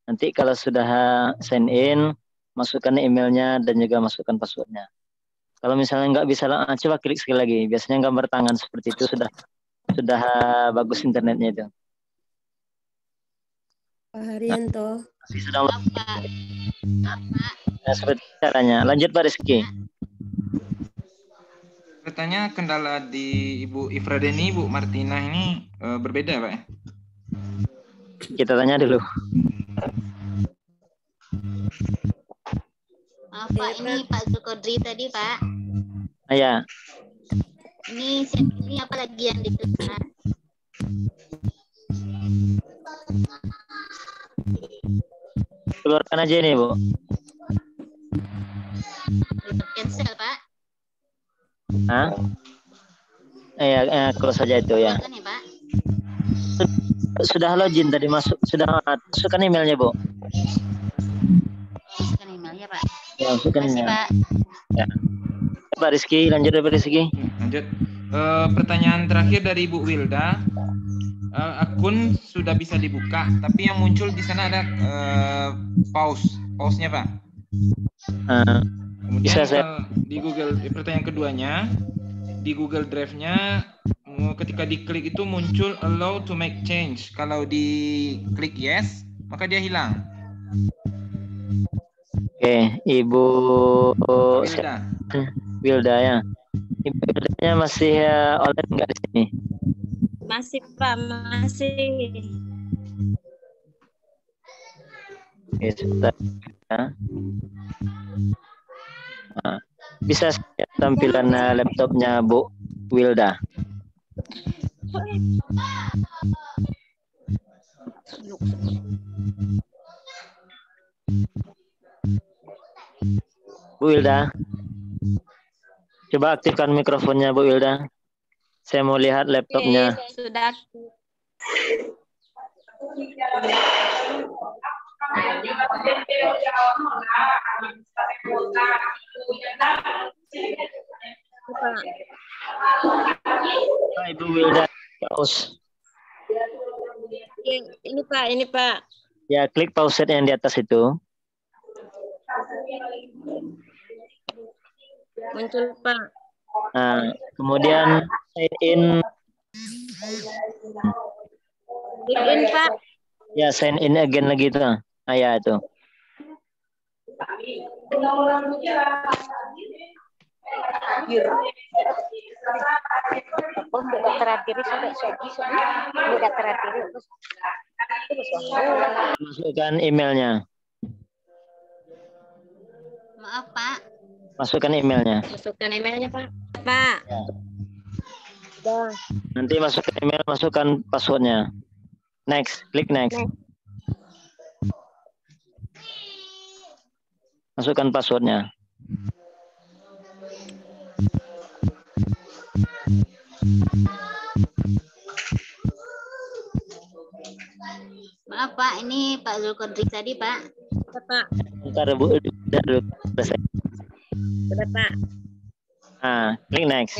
Nanti kalau sudah sign in, masukkan emailnya dan juga masukkan passwordnya. Kalau misalnya nggak bisa, coba klik sekali lagi. Biasanya gambar tangan seperti itu sudah bagus internetnya itu. Pak Haryanto. Sudah nah, seperti caranya. Lanjut Pak Rizky. Katanya kendala di Ibu Ifradeni, Bu Martina ini berbeda, Pak ya? Kita tanya dulu. Maaf Pak, ini Pak Zulkodri tadi Pak. Ya. Ini apa lagi yang diklik? Keluarkan aja ini, Bu. Cancel, Pak. Hah? Close saja itu ya. Keluarkan ya, Pak. Sudah login tadi, sudah masukkan emailnya, Bu. Masukkan emailnya, Pak. Ya, masukkan email. Pak. Ya. Pak Rizky, lanjut Pak Rizky. Lanjut. Pertanyaan terakhir dari Ibu Wilda. Akun sudah bisa dibuka, tapi yang muncul di sana ada pause-nya, Pak. Kemudian Bisa saya di Google, pertanyaan keduanya, di Google Drive-nya ketika diklik itu muncul allow to make change. Kalau diklik yes, maka dia hilang. Oke, Ibu Wilda ya. Ibu Wildanya masih online nggak di sini? Masih Pak, masih. Oke, sebentar. Nah, bisa tampilan laptopnya Bu Wilda. Bu Wilda, coba aktifkan mikrofonnya Bu Wilda. Saya mau lihat laptopnya. Sudah. Ibu Wilda, pause. Ini Pak. Ya, klik pause yang di atas itu. Muncul Pak. Nah, kemudian sign in. Sign in Pak. Ya, sign in again lagi itu. Nah, ya itu. Masukkan emailnya. Maaf Pak. Masukkan emailnya. Masukkan emailnya Pak. Pak. Ya. Udah. Nanti masukkan email, masukkan passwordnya. Next, klik next. Masukkan passwordnya. Maaf Pak, ini Pak Zulkodrik tadi Pak. Pak. Bentar Bu, udah dulu selesai. Sudah Pak. Nah, klik next.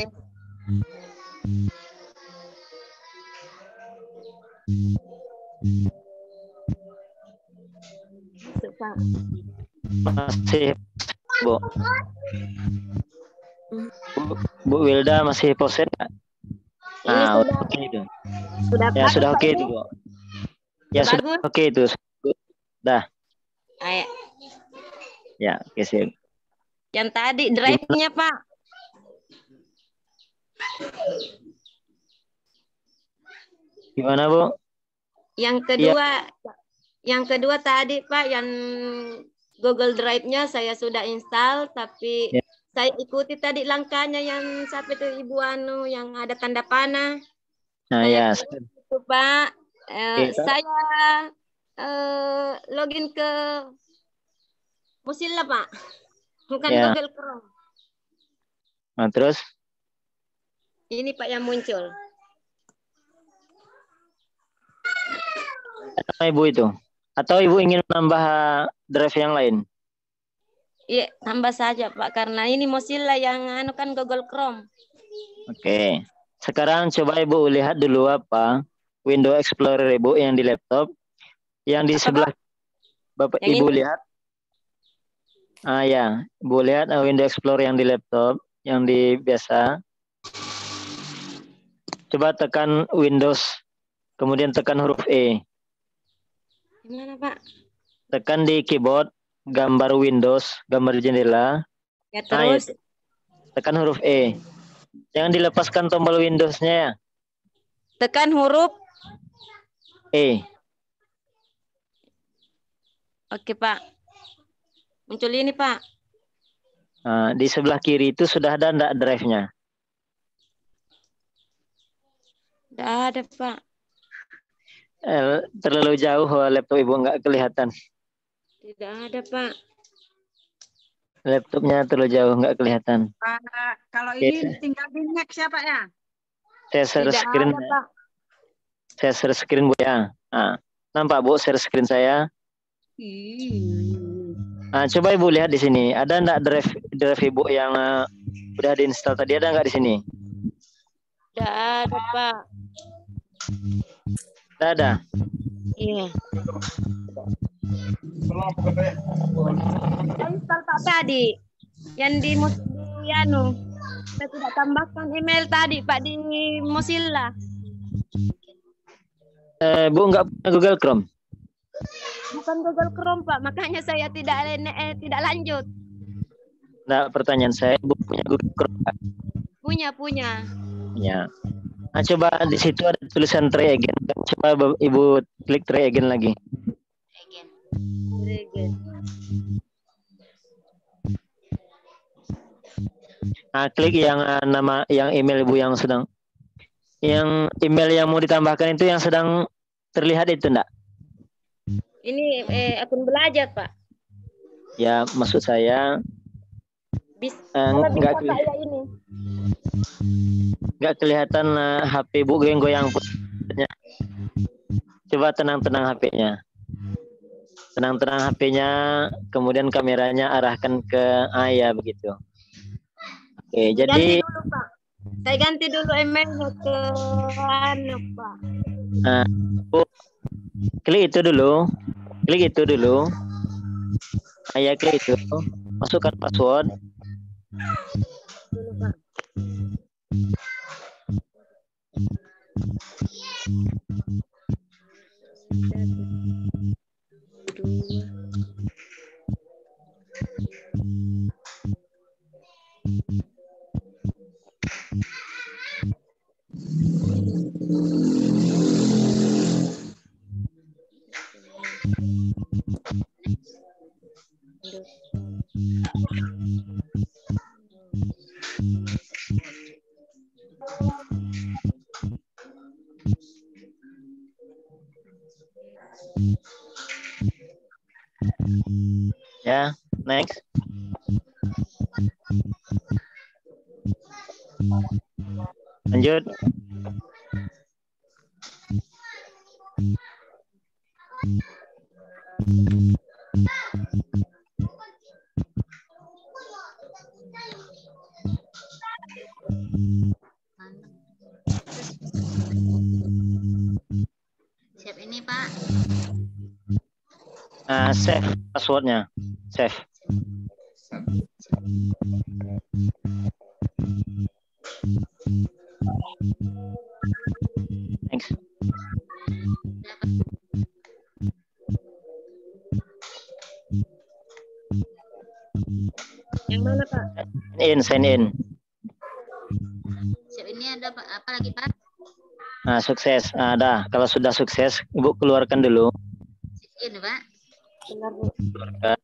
Masuk Pak. Masih Bu. Bu Wilda masih pause nggak? Nah, sudah. oke itu. Sudah Ya, Pak, sudah Pak, oke itu, Bu. Ya, sudah bagus. oke itu. Dah. Ayo. Ya, oke sip. Yang tadi drive-nya Pak. Gimana, Bu? Yang kedua tadi Pak, yang Google Drive-nya saya sudah install, tapi Ya. saya ikuti tadi langkahnya yang sampai itu Ibu Anu yang ada tanda panah. Nah, Saya ya. klik itu Pak. Saya login ke Mozilla Pak, bukan Ya. Google Chrome. Nah, terus? Ini Pak yang muncul. Apa Ibu itu? Atau Ibu ingin menambah drive yang lain? Iya, tambah saja Pak, karena ini Mozilla yang anu kan Google Chrome. Oke. Sekarang coba Ibu lihat dulu apa Windows Explorer Ibu yang di laptop. Yang di sebelah Bapak Yang Ibu ini? lihat. Ah ya, Ibu lihat Windows Explorer yang di laptop, yang di biasa. Coba tekan Windows, kemudian tekan huruf E. Gimana Pak? Tekan di keyboard gambar Windows, gambar jendela. Ya terus. Tekan huruf E. Jangan dilepaskan tombol Windows-nya ya. Tekan huruf E. Oke Pak. Muncul ini Pak. Nah, di sebelah kiri itu sudah ada enggak drive-nya? Tidak ada Pak. Terlalu jauh laptop Ibu nggak kelihatan. Tidak ada Pak. Laptopnya terlalu jauh nggak kelihatan. Kalau Oke. ini tinggal di next ya Pak ya? Saya share Tidak screen. ada Pak. Saya share screen Bu ya. Nah, nampak Bu share screen saya? Nah, coba Ibu lihat di sini. Ada enggak drive Ibu yang udah diinstal tadi, ada enggak di sini? Tidak ada Pak. Tidak ada. Iya. Saya install Pak tadi. Yang di anu. Saya tidak tambahkan email tadi Pak di Mozilla. Bu enggak punya Google Chrome? Bukan Google Chrome Pak, makanya saya tidak lanjut. Nah, pertanyaan saya, Bu punya Google Chrome Pak? Punya. Ya. Nah, coba di situ ada tulisan try again. Coba Ibu klik try again lagi. Nah, klik yang nama yang email Ibu yang email yang mau ditambahkan itu yang sedang terlihat itu enggak? Ini akun belajar Pak. Ya, maksud saya Enggak saya ini. Enggak kelihatan HP Bu goyang-goyang. Coba tenang-tenang HP-nya. Tenang-tenang HP-nya, kemudian kameranya arahkan ke ayah begitu. Oke, jadi Ganti dulu, Pak. Saya ganti dulu emailnya ke anu, Pak. Bu, klik itu dulu. Ayah klik itu, masukkan password. Dulu, Pak. Ya, next. Lanjut. Siap ini, Pak. Save passwordnya. Save. Next. Yang mana, Pak? Sign in. Siap ini ada apa lagi, Pak? Sukses. Dah. Kalau sudah sukses, Ibu keluarkan dulu. Ini, Pak. Keluarkan.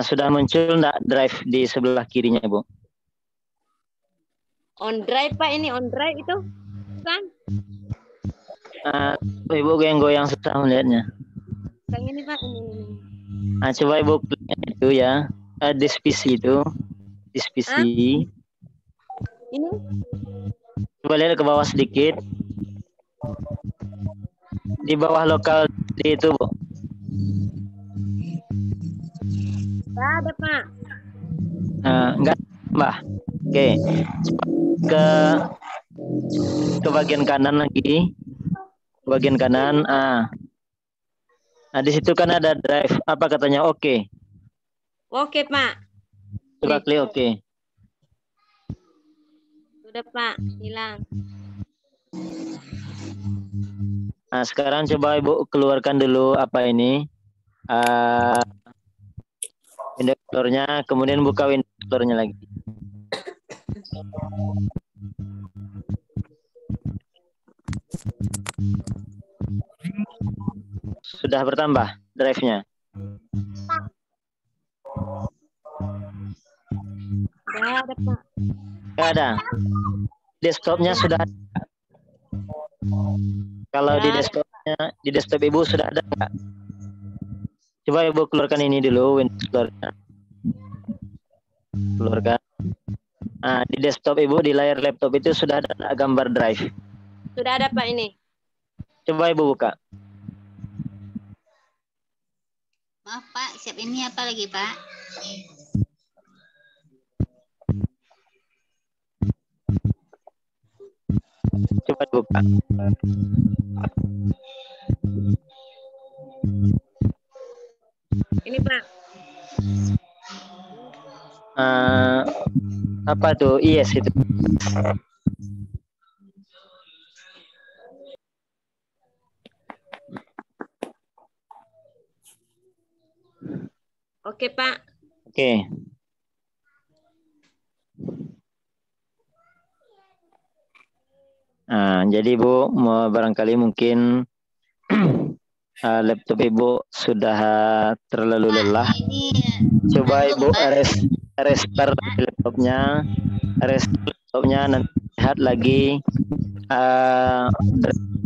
Sudah muncul enggak drive di sebelah kirinya, Bu? On drive, Pak. Ini on drive itu, kan? Ibu goyang-goyang susah melihatnya. Yang ini, Pak. Ini. Coba Ibu klik itu ya. This PC itu. This PC. Ini? Coba lihat ke bawah sedikit. Di bawah lokal itu, Bu. Tidak ada, Pak. Enggak, Mbak. Oke. Ke bagian kanan lagi. Bagian kanan. Di situ kan ada drive. Apa katanya? Oke. Oke, Pak. Coba klik oke. Sudah, Pak. Hilang. Sekarang coba Ibu keluarkan dulu apa ini. Windows Store-nya, kemudian buka Windows Store-nya lagi. Sudah bertambah drive-nya? Tidak ada, Pak. Tidak ada. Desktop-nya sudah ada. Kalau di desktop Ibu sudah ada nggak? Coba Ibu keluarkan ini dulu, Windows Store-nya. Keluarkan. Di desktop Ibu, di layar laptop itu sudah ada gambar drive. Sudah ada, Pak, ini. Coba Ibu buka. Maaf, Pak. Siap ini apa lagi, Pak? Coba buka. Ini, Pak. Apa tuh? Yes itu. Oke, Pak. Oke. Jadi Bu, barangkali mungkin laptop Ibu sudah terlalu lelah. Coba Ibu restart laptopnya, nanti lihat lagi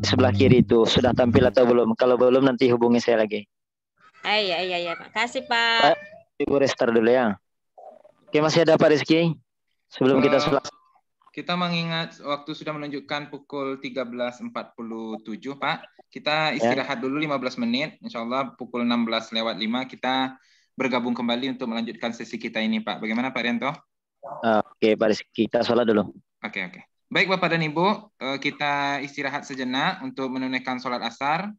sebelah kiri itu sudah tampil atau belum. Kalau belum nanti hubungi saya lagi. Iya, Pak. Kasih, Pak. Ibu restart dulu ya. Oke, masih ada Pak Rizky sebelum kita sholat. Kita mengingat waktu sudah menunjukkan pukul 13.47, Pak. Kita istirahat dulu 15 menit. Insya Allah pukul 16:05 kita bergabung kembali untuk melanjutkan sesi kita ini, Pak. Bagaimana Pak Rianto? Oke, Pak Rizky, kita sholat dulu. Oke. Baik Bapak dan Ibu, kita istirahat sejenak untuk menunaikan sholat asar.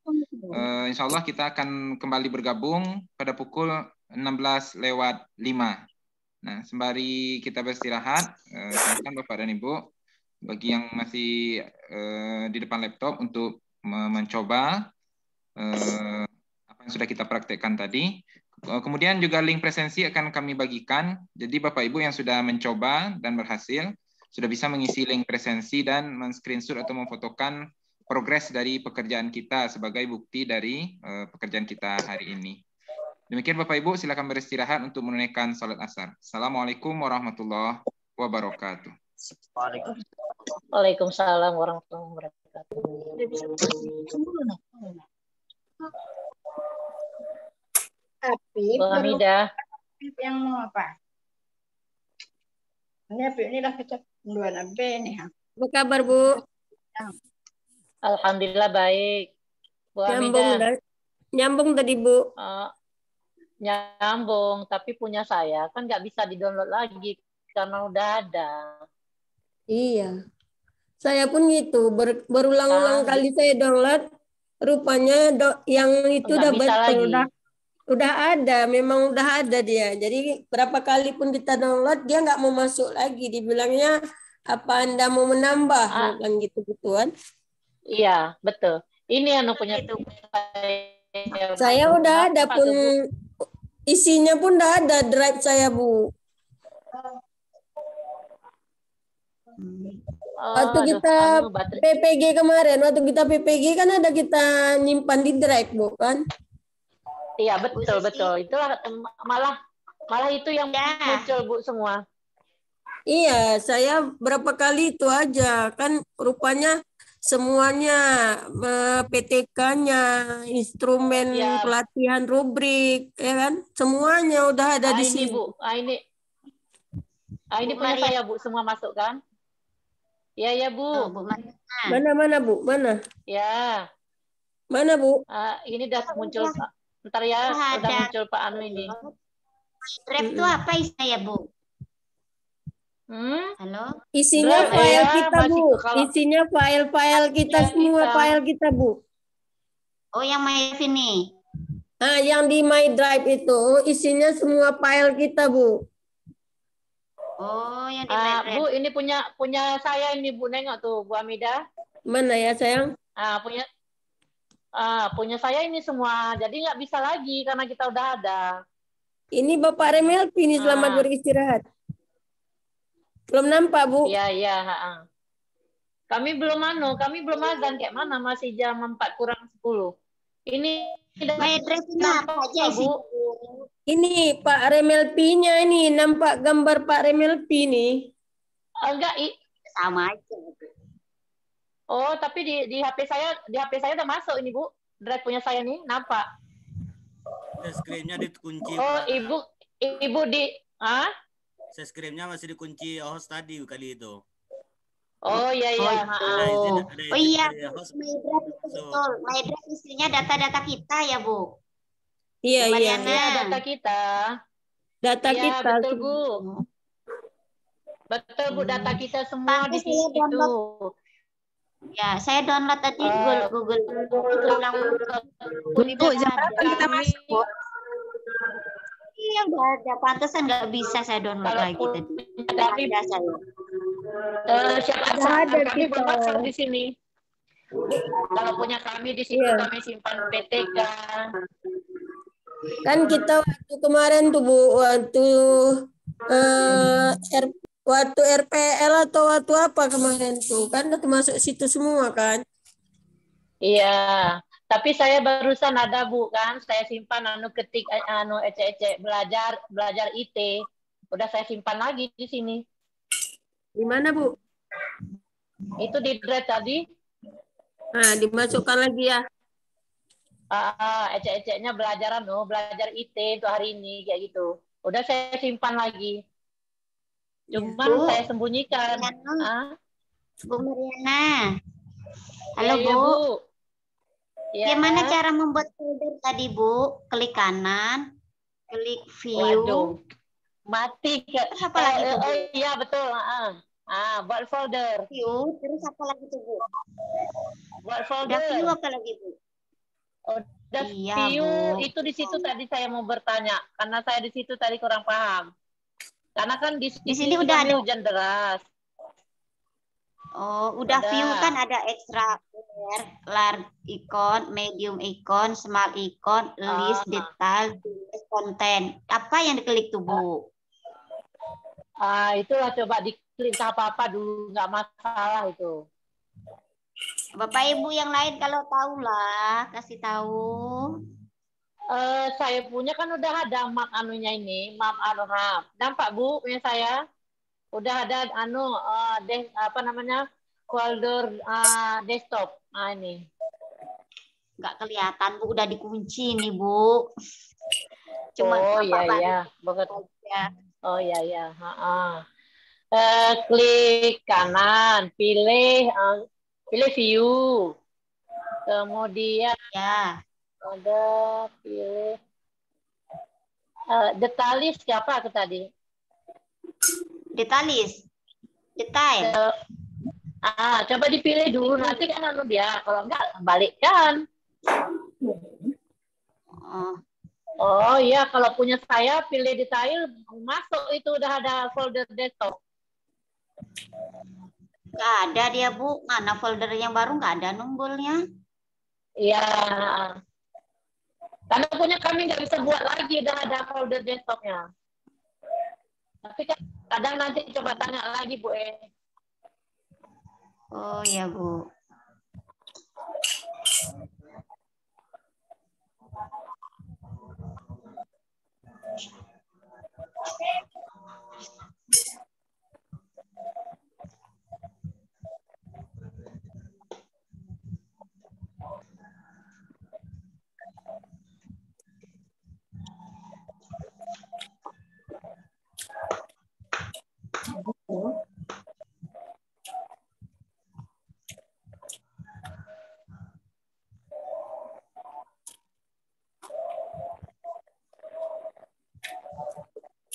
Insya Allah kita akan kembali bergabung pada pukul 16:05. Nah, sembari kita beristirahat, silakan Bapak dan Ibu, bagi yang masih di depan laptop untuk mencoba apa yang sudah kita praktekkan tadi. Kemudian juga link presensi akan kami bagikan. Jadi Bapak Ibu yang sudah mencoba dan berhasil, sudah bisa mengisi link presensi dan men-screenshot atau memfotokan progres dari pekerjaan kita sebagai bukti dari pekerjaan kita hari ini. Demikian Bapak Ibu, silakan beristirahat untuk menunaikan salat asar. Assalamualaikum warahmatullahi wabarakatuh. Waalaikumsalam warahmatullahi wabarakatuh. Apip, Bu Hamidah. yang mau apa? Ini Apip ini lah kita dua nabe nih. Apa kabar Bu? Alhamdulillah baik. Bu Hamidah. Nyambung tadi Bu. Nyambung, tapi punya saya kan nggak bisa di-download lagi karena udah ada. Iya. Saya pun gitu, berulang-ulang kali saya download, rupanya yang itu udah betul, udah ada, memang udah ada dia. Jadi berapa kali pun kita download, dia nggak mau masuk lagi. Dibilangnya, apa Anda mau menambah? Bilang gitu-gituan. Iya, betul. Ini anu punya itu. Saya udah ada pun, isinya pun udah ada drive saya, Bu. Waktu kita PPG kemarin, waktu kita PPG kan ada kita nyimpan di drive, Bu, kan? Iya, betul. Itulah malah itu yang muncul, Bu, semua. Iya, saya berapa kali itu aja. Kan rupanya semuanya, PTK-nya, instrumen pelatihan rubrik, ya kan? Semuanya udah ada di sini. Bu. Ini punya saya, Bu, semua masuk kan? Ya, Bu. Mana, Bu? Mana? Ya. Mana, Bu? Ini udah muncul, ntar ya, udah muncul Pak Anu ini. Drive itu apa isinya ya, Bu? Halo? Isinya file kita, Bu. Isinya file-file kita, semua file kita, Bu. Oh, yang My Drive ini? Nah, yang di My Drive itu isinya semua file kita, Bu. Oh, yang di My Drive. Bu, ini punya saya ini, Bu, nengok tuh, Bu Hamidah. Mana ya, sayang? Punya saya ini semua. Jadi nggak bisa lagi karena kita udah ada. Ini Bapak Remelpi ini selamat beristirahat. Belum nampak, Bu? Iya. Kami belum azan kayak mana, masih jam 4:40. Ini My Drive apa aja sih, Bu? Ini Pak Remelpi-nya ini, nampak gambar Pak Remelpi nih. Enggak, sama aja. Oh, tapi di HP saya udah masuk ini, Bu. Drive punya saya nih, nampak. Screen-nya dikunci. Oh, Ibu di Screen-nya masih dikunci host tadi kali itu. Oh iya. Oh iya, My Drive betul. My Drive isinya data-data kita ya, Bu. Iya. Data kita. Data kita. Betul, Bu. Betul, Bu, data kita semua di situ. Ya, saya download tadi Google. Bu, jangan kita masuk, Bu. Iya, udah ada. Pantesan nggak bisa saya download lagi tadi. Ada saya. Siapa kami bermaksud di sini. Kalau punya kami di sini kami simpan PTK. Kan kita waktu kemarin tuh, Bu, waktu RPL atau waktu apa kemarin tuh, kan termasuk situ semua kan? Iya, tapi saya barusan ada, Bu, kan saya simpan ketik ecek-ecek belajar IT. Udah saya simpan lagi di sini. Di mana, Bu? Itu di drive tadi. Nah, dimasukkan lagi ya. Ecek-eceknya belajar IT untuk hari ini kayak gitu. Udah saya simpan lagi. Cuman Bu. saya sembunyikan. Bu Mariana. Halo, Ya, Bu. Bu. Ya. Gimana cara membuat folder tadi, Bu? Klik kanan, klik view. Waduh. Mati ke. Terus apa lagi tuh, Bu? Iya, betul. Buat folder. View, terus apa lagi tuh, Bu? Buat folder. Udah view apa lagi, Bu? Udah Iya, view, Bu. itu di situ tadi saya mau bertanya. Karena saya di situ tadi kurang paham. Karena kan di sini udah kami ada hujan deras. Oh, udah view kan ada extra large icon, medium icon, small icon, list, detail, konten. Apa yang diklik tuh, Bu? Itulah coba diklik apa-apa dulu, nggak masalah itu. Bapak Ibu yang lain kalau tahu lah, kasih tahu. Saya punya kan udah ada map anunya ini, map Arham. Nampak Bu, punya saya? Udah ada apa namanya? Folder desktop. Ini. Nggak kelihatan, Bu, udah dikunci nih, Bu. Cuma iya. Oh iya. Klik kanan, pilih view. Kemudian ada pilih detalis siapa aku tadi? Detail. Coba dipilih dulu, nanti kan dia. Kalau enggak, balikkan. Oh iya, kalau punya saya pilih detail, masuk itu udah ada folder desktop. Nggak ada dia, Bu. Mana folder yang baru nggak ada nunggulnya. Iya. Karena punya kami nggak bisa buat lagi, udah ada folder desktopnya. Tapi kan kadang nanti coba tanya lagi, Bu. Oh iya, Bu.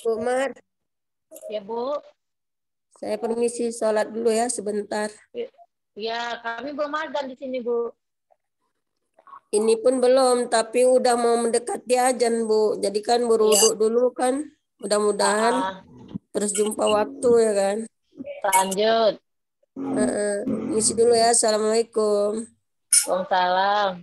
Bu Mar. Ya, Bu. Saya permisi sholat dulu ya sebentar. Ya, kami belum makan di sini, Bu. Ini pun belum, tapi udah mau mendekati azan, Bu. Jadi kan berwuduk dulu kan. Mudah-mudahan terus jumpa waktu ya kan. Lanjut. Misi dulu ya. Assalamualaikum. Waalaikumsalam.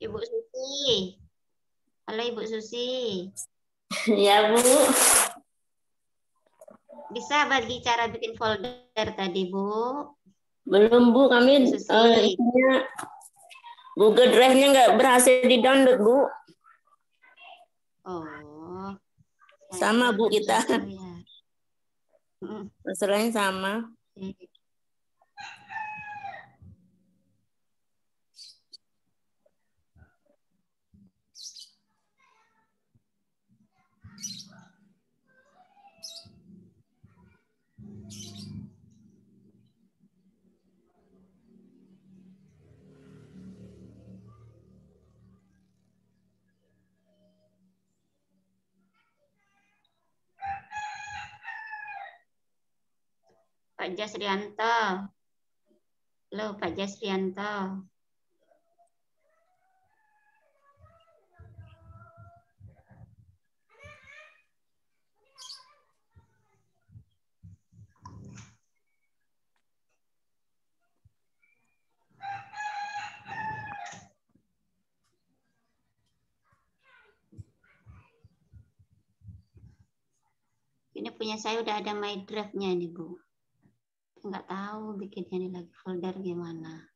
Ibu Susi. Halo Ibu Susi. Ya, Bu. Bisa bagi cara bikin folder tadi, Bu? Belum, Bu. Kami isinya Google Drive-nya nggak berhasil di-download, Bu. Oh. Sama, Bu, kita. Ya. Masalahnya sama. Pak Jasrianto. Halo, Pak Jasrianto. Ini punya saya udah ada My Drive-nya nih, Bu. Nggak tahu bikinnya ini lagi folder gimana.